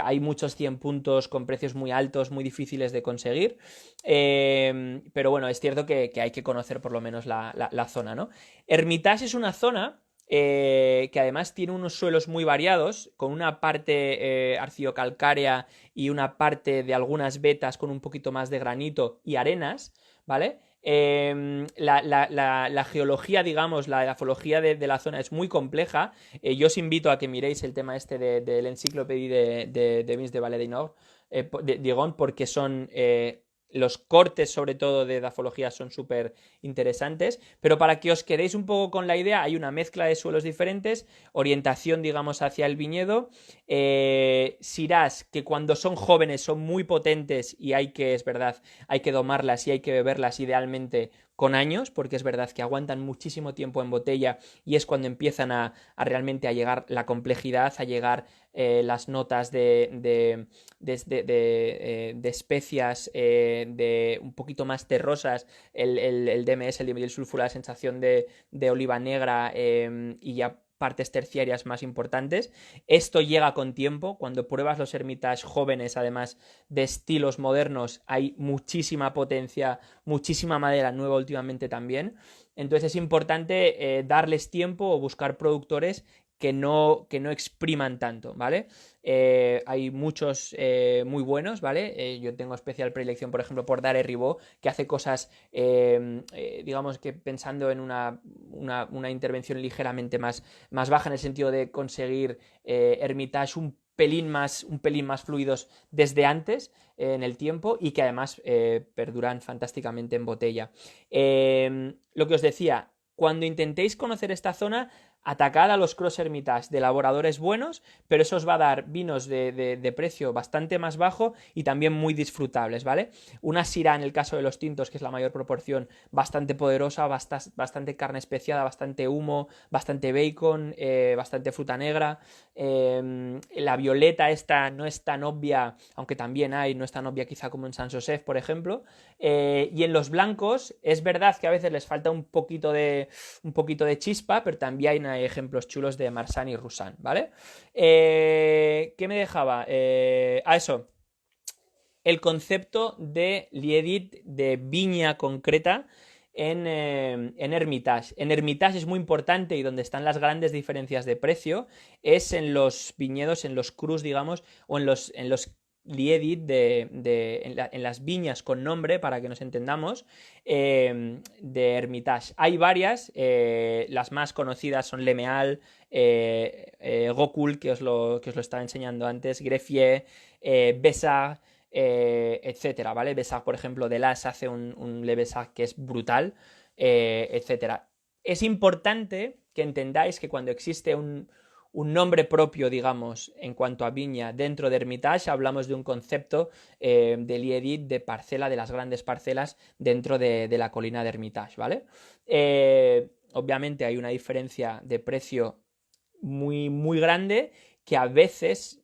S1: hay muchos 100 puntos con precios muy altos, muy difíciles de conseguir, pero bueno, es cierto que hay que conocer por lo menos la zona, ¿no? Hermitage es una zona que además tiene unos suelos muy variados, con una parte arcillocalcárea y una parte de algunas vetas con un poquito más de granito y arenas, ¿vale? La geología, digamos, la edafología de la zona es muy compleja. Yo os invito a que miréis el tema este de la enciclopedia de Vins de Valle d'Inor, Digon, porque son los cortes, sobre todo, de edafología son súper interesantes. Pero para que os quedéis un poco con la idea, hay una mezcla de suelos diferentes, orientación, digamos, hacia el viñedo, sirás que cuando son jóvenes son muy potentes y hay que, es verdad, hay que domarlas y hay que beberlas idealmente con años, porque es verdad que aguantan muchísimo tiempo en botella y es cuando empiezan a realmente a llegar la complejidad, a llegar las notas de especias, de un poquito más terrosas, el DMS, el dimetilsulfuro, la sensación de oliva negra, y ya partes terciarias más importantes. Esto llega con tiempo. Cuando pruebas los Hermitage jóvenes, además de estilos modernos, hay muchísima potencia, muchísima madera nueva últimamente también. Entonces es importante darles tiempo o buscar productores que no expriman tanto, ¿vale? Hay muchos muy buenos, ¿vale? Yo tengo especial predilección, por ejemplo, por Dare Ribot, que hace cosas, digamos que pensando en una intervención ligeramente más baja, en el sentido de conseguir Hermitage un pelín más fluidos desde antes, en el tiempo, y que además perduran fantásticamente en botella. Lo que os decía, cuando intentéis conocer esta zona, atacad a los Cross Hermitage de elaboradores buenos, pero eso os va a dar vinos de precio bastante más bajo y también muy disfrutables, ¿vale? Una Syrah, en el caso de los tintos, que es la mayor proporción, bastante poderosa, bastante carne especiada, bastante humo, bastante bacon, bastante fruta negra. La violeta esta no es tan obvia, aunque también hay, no es tan obvia quizá como en San Josef, por ejemplo. Y en los blancos es verdad que a veces les falta un poquito de chispa, pero también hay ejemplos chulos de Marsanne y Roussanne, ¿vale? ¿Qué me dejaba? Eso. El concepto de Liedit, de viña concreta en Hermitage. En Hermitage es muy importante, y donde están las grandes diferencias de precio es en los viñedos, en los crus, digamos, o en los Liedit en las viñas con nombre, para que nos entendamos, de Hermitage. Hay varias, las más conocidas son Leméal, Gocul, que os lo estaba enseñando antes, Greffier, Bessard, etcétera, ¿vale? Bessard, por ejemplo, de Las hace un Le Bessard que es brutal, etcétera. Es importante que entendáis que cuando existe un nombre propio, digamos, en cuanto a viña dentro de Hermitage, hablamos de un concepto de Liedit, de parcela, de las grandes parcelas dentro de la colina de Hermitage, ¿vale? Obviamente hay una diferencia de precio muy, muy grande, que a veces,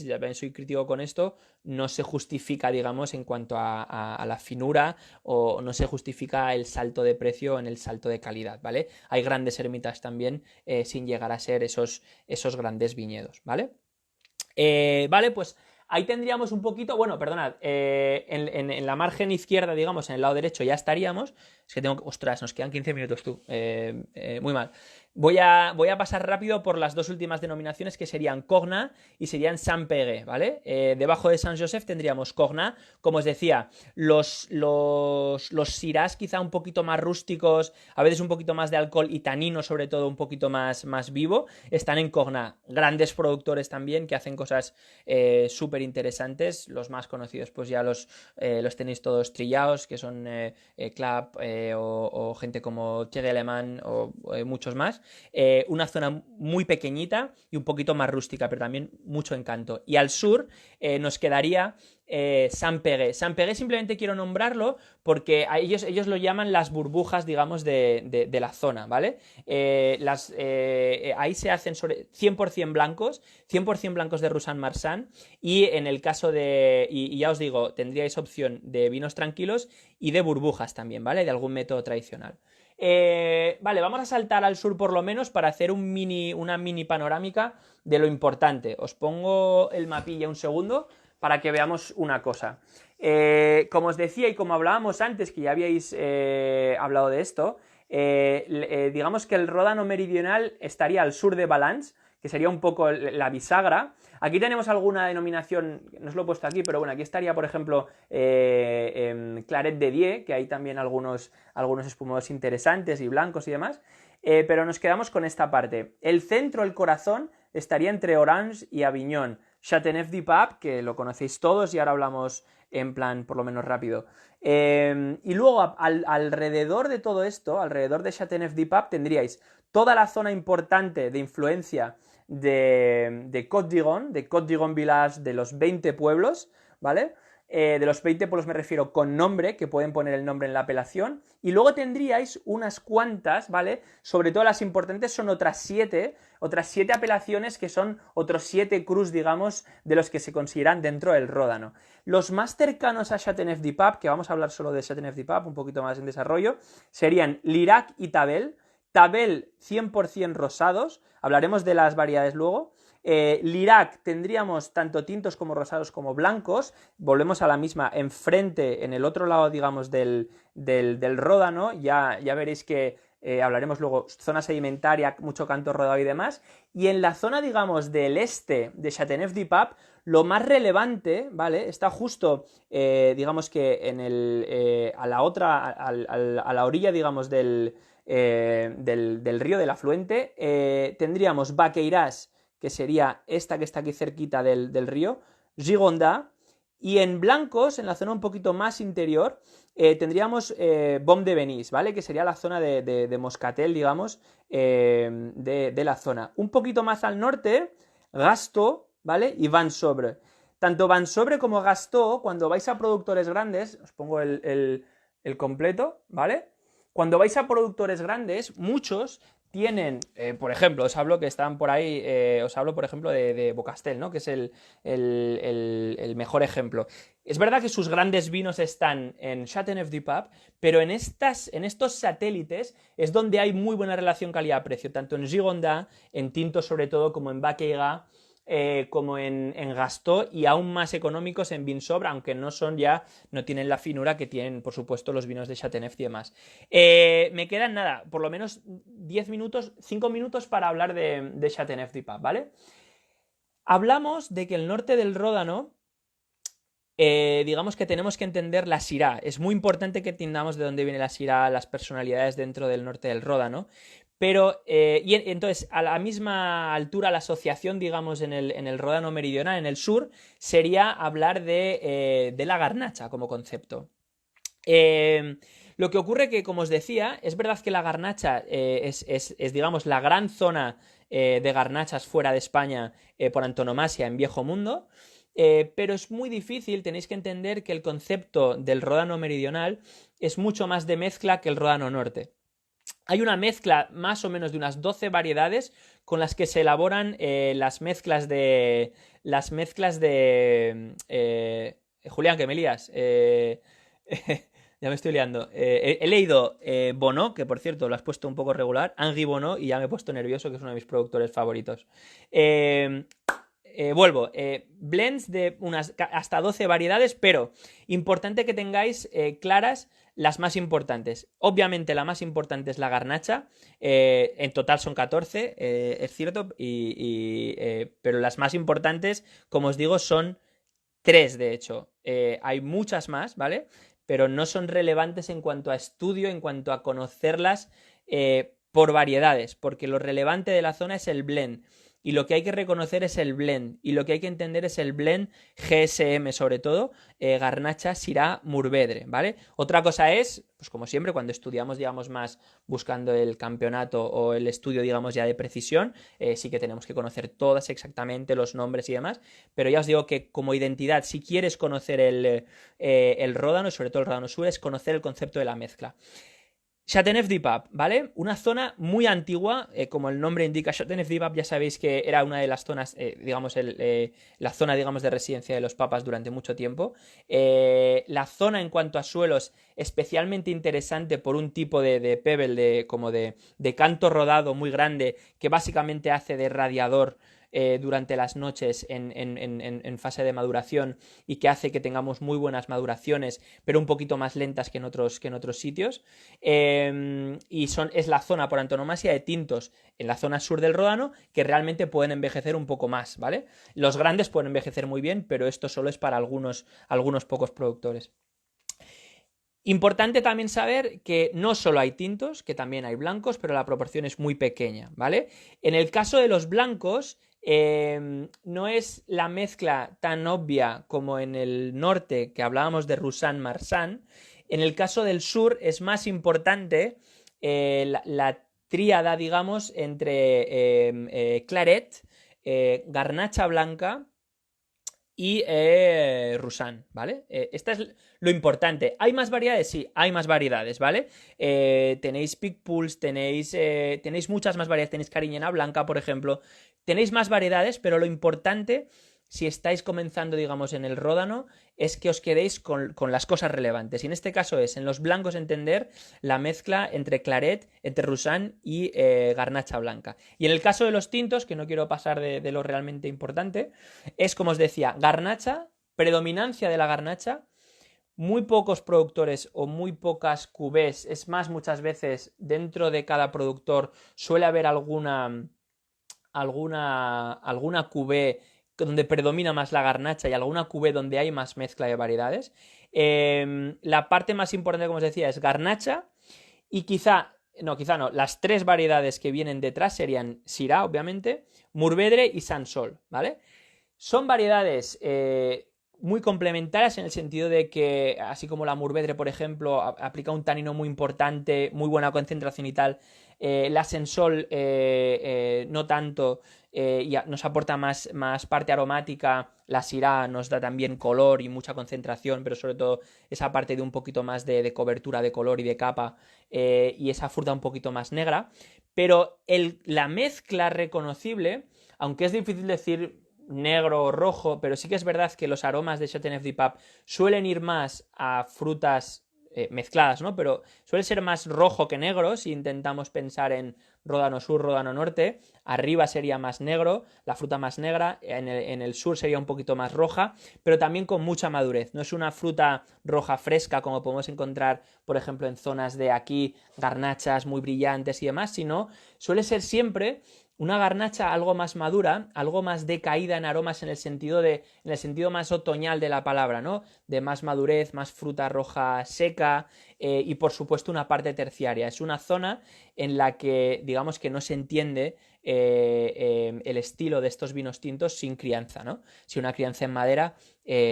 S1: ya ven, soy crítico con esto, no se justifica, digamos, en cuanto a la finura, o no se justifica el salto de precio en el salto de calidad, ¿vale? Hay grandes ermitas también, sin llegar a ser esos grandes viñedos, ¿vale? Vale, pues ahí tendríamos un poquito, bueno, perdonad, en la margen izquierda, digamos, en el lado derecho ya estaríamos. Es que ostras, nos quedan 15 minutos tú, muy mal. Voy a pasar rápido por las dos últimas denominaciones, que serían Cogna y serían Saint-Péguy, ¿vale? Debajo de Saint Joseph tendríamos Cogna, como os decía, los Syrahs quizá un poquito más rústicos, a veces un poquito más de alcohol y tanino, sobre todo un poquito más vivo, están en Cogna. Grandes productores también que hacen cosas súper interesantes. Los más conocidos pues ya los tenéis todos trillados, que son Clap, o gente como Thierry Alemán, o muchos más. Una zona muy pequeñita y un poquito más rústica, pero también mucho encanto. Y al sur nos quedaría Saint-Péguy. Saint-Péguy simplemente quiero nombrarlo porque a ellos lo llaman las burbujas, digamos, de la zona, ¿vale? Ahí se hacen 100% blancos, 100% blancos de Roussanne Marsanne, y en el caso de, y ya os digo, tendríais opción de vinos tranquilos y de burbujas también, ¿vale? De algún método tradicional. Vale, vamos a saltar al sur por lo menos para hacer una mini panorámica de lo importante. Os pongo el mapilla un segundo para que veamos una cosa. Como os decía y como hablábamos antes, que ya habíais hablado de esto, digamos que el Ródano meridional estaría al sur de Valence, que sería un poco la bisagra. Aquí tenemos alguna denominación, no os lo he puesto aquí, pero bueno, aquí estaría, por ejemplo, Claret de Die, que hay también algunos espumosos interesantes y blancos y demás, pero nos quedamos con esta parte. El centro, el corazón, estaría entre Orange y Avignon. Châteauneuf-du-Pape, que lo conocéis todos y ahora hablamos en plan por lo menos rápido. Y luego alrededor de todo esto, alrededor de Châteauneuf-du-Pape, tendríais toda la zona importante de influencia de Côte-d'Igon Village, de los 20 pueblos, ¿vale? De los 20 pueblos me refiero con nombre, que pueden poner el nombre en la apelación, y luego tendríais unas cuantas, ¿vale? Sobre todo las importantes son otras 7 apelaciones que son otros 7 crus, digamos, de los que se consideran dentro del Ródano. Los más cercanos a Châteauneuf-du-Pape, que vamos a hablar solo de Châteauneuf-du-Pape, un poquito más en desarrollo, serían Lirac y Tabel. Tabel 100% rosados, hablaremos de las variedades luego. Lirac tendríamos tanto tintos como rosados como blancos, volvemos a la misma enfrente, en el otro lado, digamos, del Ródano, ya veréis que hablaremos luego zona sedimentaria, mucho canto rodado y demás, y en la zona, digamos, del este de Châteauneuf-du-Pape, lo más relevante, ¿vale? Está justo, digamos que en a la orilla, digamos, del río, del afluente, tendríamos Baqueirás, que sería esta que está aquí cerquita del río, Gigondas, y en blancos, en la zona un poquito más interior, tendríamos Baume de Venise, ¿vale? Que sería la zona de Moscatel, digamos, de la zona. Un poquito más al norte, Gasto, ¿vale? Y Vansobre. Tanto Vansobre como Gasto, cuando vais a productores grandes, os pongo el completo, ¿vale? Cuando vais a productores grandes, muchos tienen, por ejemplo, os hablo que están por ahí, os hablo, por ejemplo, de Bocastel, ¿no? Que es el mejor ejemplo. Es verdad que sus grandes vinos están en Châteauneuf-du-Pape, pero en estos satélites es donde hay muy buena relación calidad-precio, tanto en Gigondas, en tintos sobre todo, como en Baqueirás, como en Gasto, y aún más económicos en Vinsobre, aunque no tienen la finura que tienen, por supuesto, los vinos de Châteauneuf y demás. Me quedan nada, por lo menos 10 minutos, 5 minutos para hablar de Châteauneuf-du-Pape, ¿vale? Hablamos de que el norte del Ródano, digamos que tenemos que entender la Syrah. Es muy importante que entendamos de dónde viene la Syrah, las personalidades dentro del norte del Ródano. Pero, entonces, a la misma altura, la asociación, digamos, en el Ródano meridional, en el sur, sería hablar de la garnacha como concepto. Lo que ocurre que, como os decía, es verdad que la garnacha es, digamos, la gran zona de garnachas fuera de España por antonomasia en Viejo Mundo, pero es muy difícil, tenéis que entender que el concepto del Ródano meridional es mucho más de mezcla que el Ródano norte. Hay una mezcla más o menos de unas 12 variedades con las que se elaboran las mezclas de... Julián, que me lías. Ya me estoy liando. He leído Bonneau, que por cierto lo has puesto un poco regular, Henri Bonneau, y ya me he puesto nervioso, que es uno de mis productores favoritos. Vuelvo, blends de hasta 12 variedades, pero importante que tengáis claras las más importantes. Obviamente la más importante es la garnacha, en total son 14, es cierto, pero las más importantes, como os digo, son 3 de hecho. Hay muchas más, ¿vale? Pero no son relevantes en cuanto a estudio, en cuanto a conocerlas por variedades, porque lo relevante de la zona es el blend. Y lo que hay que reconocer es el blend. Y lo que hay que entender es el blend GSM, sobre todo, Garnacha, Syrah, Mourvèdre, ¿vale? Otra cosa es, pues como siempre, cuando estudiamos, digamos, más buscando el campeonato o el estudio, digamos, ya de precisión, sí que tenemos que conocer todas exactamente los nombres y demás. Pero ya os digo que como identidad, si quieres conocer el Ródano, sobre todo el Ródano Sur, es conocer el concepto de la mezcla. Châteauneuf-du-Pape, ¿vale? Una zona muy antigua, como el nombre indica. Châteauneuf-du-Pape ya sabéis que era una de las zonas, digamos, la zona, digamos, de residencia de los papas durante mucho tiempo. La zona en cuanto a suelos, especialmente interesante por un tipo de pebble, como de canto rodado muy grande, que básicamente hace de radiador durante las noches en fase de maduración y que hace que tengamos muy buenas maduraciones, pero un poquito más lentas que en otros sitios. Es la zona por antonomasia de tintos en la zona sur del Ródano que realmente pueden envejecer un poco más, ¿vale? Los grandes pueden envejecer muy bien, pero esto solo es para algunos pocos productores. Importante también saber que no solo hay tintos, que también hay blancos, pero la proporción es muy pequeña, ¿vale? En el caso de los blancos, no es la mezcla tan obvia como en el norte, que hablábamos de Roussanne-Marsanne. En el caso del sur es más importante la tríada, digamos, entre Claret, Garnacha blanca y Roussanne, ¿vale? Esta es lo importante. ¿Hay más variedades? Sí, hay más variedades, ¿vale? Tenéis Picpools, tenéis muchas más variedades, tenéis Cariñena blanca, por ejemplo. Tenéis más variedades, pero lo importante, si estáis comenzando, digamos, en el Ródano, es que os quedéis con las cosas relevantes. Y en este caso es, en los blancos, entender la mezcla entre Claret, entre Roussanne y Garnacha blanca. Y en el caso de los tintos, que no quiero pasar de lo realmente importante, es, como os decía, Garnacha, predominancia de la Garnacha, muy pocos productores o muy pocas cuvées. Es más, muchas veces dentro de cada productor suele haber alguna cuvé donde predomina más la garnacha y alguna cuvé donde hay más mezcla de variedades. La parte más importante, como os decía, es garnacha y quizá no, las tres variedades que vienen detrás serían Syrah, obviamente, Mourvèdre y Sansol, ¿vale? Son variedades muy complementarias en el sentido de que, así como la Mourvèdre, por ejemplo, aplica un tanino muy importante, muy buena concentración y tal, la Sansol no tanto, y nos aporta más parte aromática. La Syrah nos da también color y mucha concentración, pero sobre todo esa parte de un poquito más de cobertura de color y de capa, y esa fruta un poquito más negra. Pero la mezcla reconocible, aunque es difícil decir negro o rojo, pero sí que es verdad que los aromas de Chateauneuf du Pape suelen ir más a frutas mezcladas, ¿no? Pero suele ser más rojo que negro si intentamos pensar en Ródano Sur, Ródano Norte. Arriba sería más negro, la fruta más negra, en el sur sería un poquito más roja, pero también con mucha madurez. No es una fruta roja fresca como podemos encontrar, por ejemplo, en zonas de aquí, garnachas muy brillantes y demás, sino suele ser siempre una garnacha algo más madura, algo más decaída en aromas en el sentido más otoñal de la palabra, ¿no? De más madurez, más fruta roja seca, y por supuesto una parte terciaria. Es una zona en la que, digamos, que no se entiende el estilo de estos vinos tintos sin crianza, ¿no? Si una crianza en madera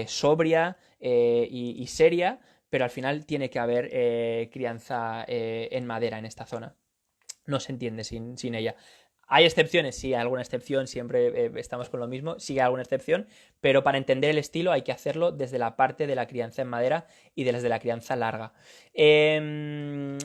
S1: sobria y seria, pero al final tiene que haber crianza en madera en esta zona. No se entiende sin ella. ¿Hay excepciones? Sí, hay alguna excepción, siempre estamos con lo mismo, sí hay alguna excepción, pero para entender el estilo hay que hacerlo desde la parte de la crianza en madera y desde la crianza larga. Esta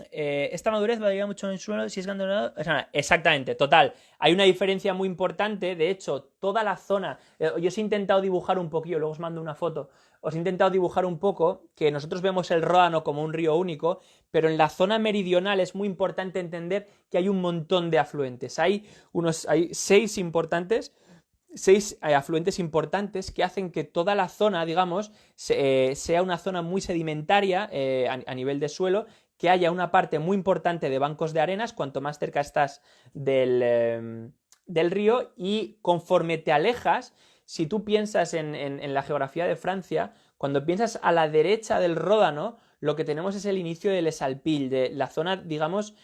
S1: madurez varía mucho en el suelo si es granulado. O sea, exactamente, total. Hay una diferencia muy importante, de hecho, toda la zona. Yo os he intentado dibujar un poquillo, luego os mando una foto. Os he intentado dibujar un poco que nosotros vemos el Ródano como un río único, pero en la zona meridional es muy importante entender que hay un montón de afluentes. Hay 6 afluentes importantes que hacen que toda la zona, digamos, sea una zona muy sedimentaria a nivel de suelo, que haya una parte muy importante de bancos de arenas cuanto más cerca estás del río, y conforme te alejas, si tú piensas en la geografía de Francia, cuando piensas a la derecha del Ródano, lo que tenemos es el inicio de Les Alpilles, de la zona, digamos,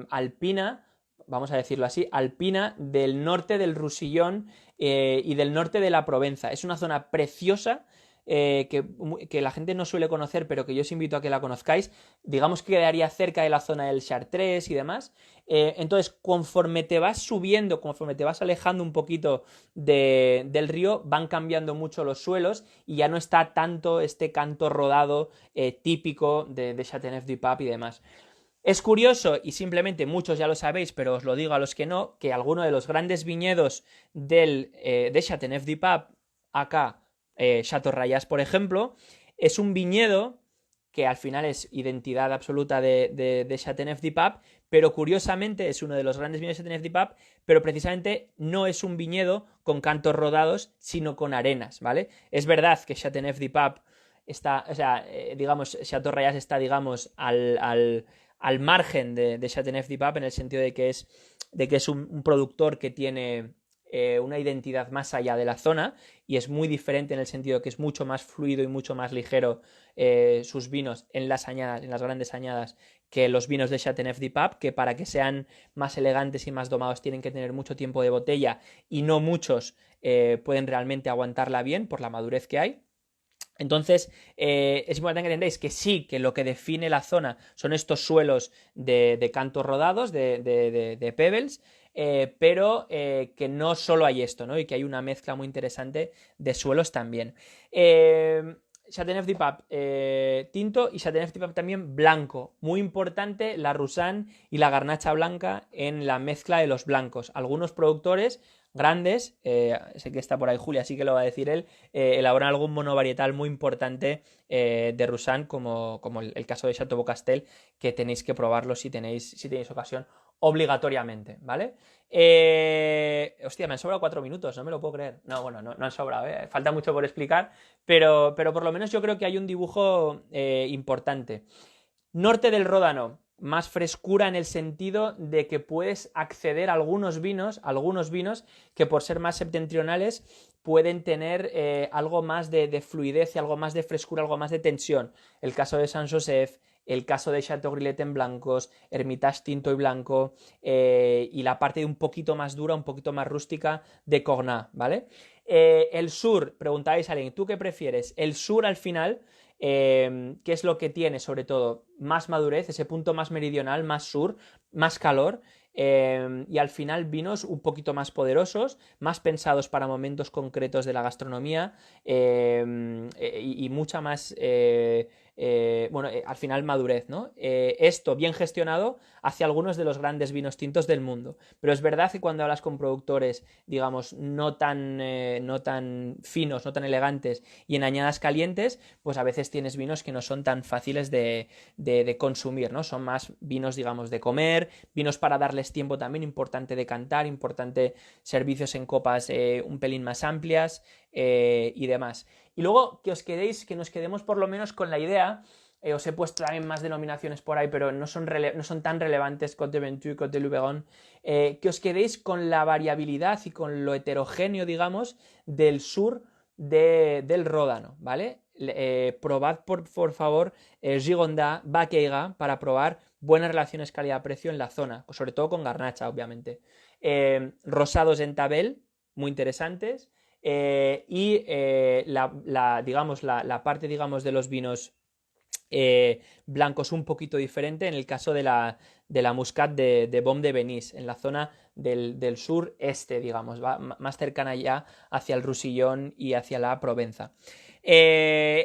S1: alpina, vamos a decirlo así, alpina del norte del Roussillon y del norte de la Provenza. Es una zona preciosa que la gente no suele conocer, pero que yo os invito a que la conozcáis. Digamos que quedaría cerca de la zona del Chartres y demás. Entonces, conforme te vas subiendo, conforme te vas alejando un poquito del río, van cambiando mucho los suelos y ya no está tanto este canto rodado típico de Chateauneuf du Pape y demás. Es curioso, y simplemente muchos ya lo sabéis, pero os lo digo a los que no, que alguno de los grandes viñedos de Chateauneuf du Pape, acá, Chateau Rayas, por ejemplo, es un viñedo que al final es identidad absoluta de Chateauneuf du Pape, pero curiosamente es uno de los grandes viñedos de Chateauneuf du Pape, pero precisamente no es un viñedo con cantos rodados, sino con arenas, ¿vale? Es verdad que Chateauneuf du Pape está, o sea, digamos, Chateau Rayas está, digamos, al margen de Chateauneuf du Pape, en el sentido de que es un productor que tiene una identidad más allá de la zona y es muy diferente en el sentido que es mucho más fluido y mucho más ligero sus vinos en las añadas, en las grandes añadas, que los vinos de Chateauneuf du Pape, que para que sean más elegantes y más domados tienen que tener mucho tiempo de botella y no muchos pueden realmente aguantarla bien por la madurez que hay. Entonces, es importante que entendáis que sí, que lo que define la zona son estos suelos de cantos rodados, de pebbles, pero que no solo hay esto, ¿no? Y que hay una mezcla muy interesante de suelos también. Chateauneuf du Pape tinto y Chateauneuf du Pape también blanco. Muy importante la Roussanne y la Garnacha blanca en la mezcla de los blancos. Algunos productores grandes, sé que está por ahí Julia, así que lo va a decir él, elaboran algún monovarietal muy importante de Roussanne, como el caso de Chateau Beaucastel, que tenéis que probarlo si tenéis ocasión, obligatoriamente, ¿vale? Hostia, me han sobrado 4 minutos, no me lo puedo creer. No, bueno, no han sobrado, falta mucho por explicar, pero por lo menos yo creo que hay un dibujo importante. Norte del Ródano, más frescura en el sentido de que puedes acceder a algunos vinos que por ser más septentrionales pueden tener algo más de fluidez y algo más de frescura, algo más de tensión. El caso de Saint Joseph, el caso de Chateau Grillet en blancos, Hermitage tinto y blanco, y la parte un poquito más dura, un poquito más rústica de Cornat, ¿vale? El sur, preguntáis a alguien, ¿tú qué prefieres? El sur al final, ¿qué es lo que tiene sobre todo? Más madurez, ese punto más meridional, más sur, más calor, y al final vinos un poquito más poderosos, más pensados para momentos concretos de la gastronomía, y mucha más, al final madurez, ¿no? Esto bien gestionado hacia algunos de los grandes vinos tintos del mundo, pero es verdad que cuando hablas con productores, digamos, no tan finos, no tan elegantes y en añadas calientes, pues a veces tienes vinos que no son tan fáciles de consumir, ¿no? Son más vinos, digamos, de comer, vinos para darles tiempo también, importante decantar, importante servicios en copas un pelín más amplias y demás. Y luego que nos quedemos por lo menos con la idea, os he puesto también más denominaciones por ahí, pero no son tan relevantes, Côte de Ventoux, Côte de Luberon, que os quedéis con la variabilidad y con lo heterogéneo, digamos, del sur del Ródano, ¿vale? Probad por favor Gigondas, Baqueiga, para probar buenas relaciones calidad-precio en la zona, sobre todo con Garnacha, obviamente. Rosados en Tabel, muy interesantes. La parte, digamos, de los vinos blancos un poquito diferente en el caso de la Muscat de Beaume de Venise, en la zona del sur-este, digamos, va más cercana ya hacia el Roussillon y hacia la Provenza.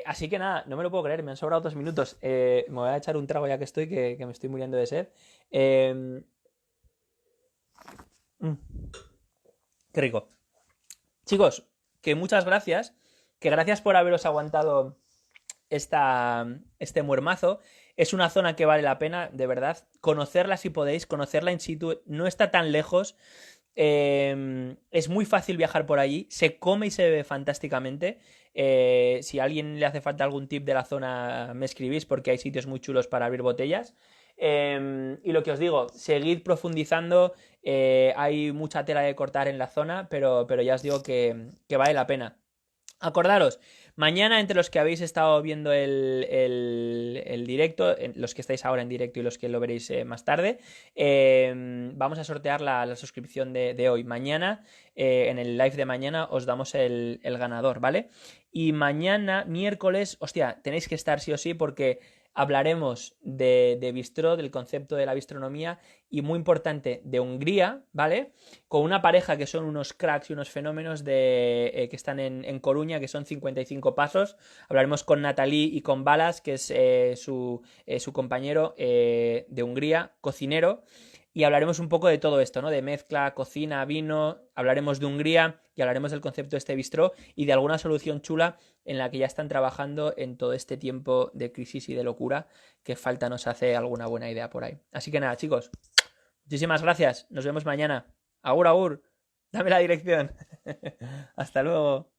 S1: Así que nada, no me lo puedo creer, me han sobrado 2 minutos. Me voy a echar un trago ya que estoy, que me estoy muriendo de sed. Qué rico. Chicos, que muchas gracias, que gracias por haberos aguantado este muermazo. Es una zona que vale la pena, de verdad, conocerla si podéis, conocerla in situ, no está tan lejos, es muy fácil viajar por allí, se come y se bebe fantásticamente. Si a alguien le hace falta algún tip de la zona, me escribís porque hay sitios muy chulos para abrir botellas. Y lo que os digo, seguid profundizando, hay mucha tela de cortar en la zona, pero ya os digo que vale la pena. Acordaros, mañana, entre los que habéis estado viendo el directo, los que estáis ahora en directo y los que lo veréis más tarde, vamos a sortear la suscripción de hoy. Mañana, en el live de mañana, os damos el ganador, ¿vale? Y mañana, miércoles, hostia, tenéis que estar sí o sí porque hablaremos de bistró, del concepto de la bistronomía y, muy importante, de Hungría, ¿vale? Con una pareja que son unos cracks y unos fenómenos que están en Coruña, que son 55 pasos. Hablaremos con Natalie y con Balas, que es su compañero de Hungría, cocinero. Y hablaremos un poco de todo esto, ¿no? De mezcla, cocina, vino, hablaremos de Hungría y hablaremos del concepto de este bistró y de alguna solución chula en la que ya están trabajando en todo este tiempo de crisis y de locura que falta nos hace alguna buena idea por ahí. Así que nada, chicos, Muchísimas gracias. Nos vemos mañana. Agur, agur. Dame la dirección. Hasta luego.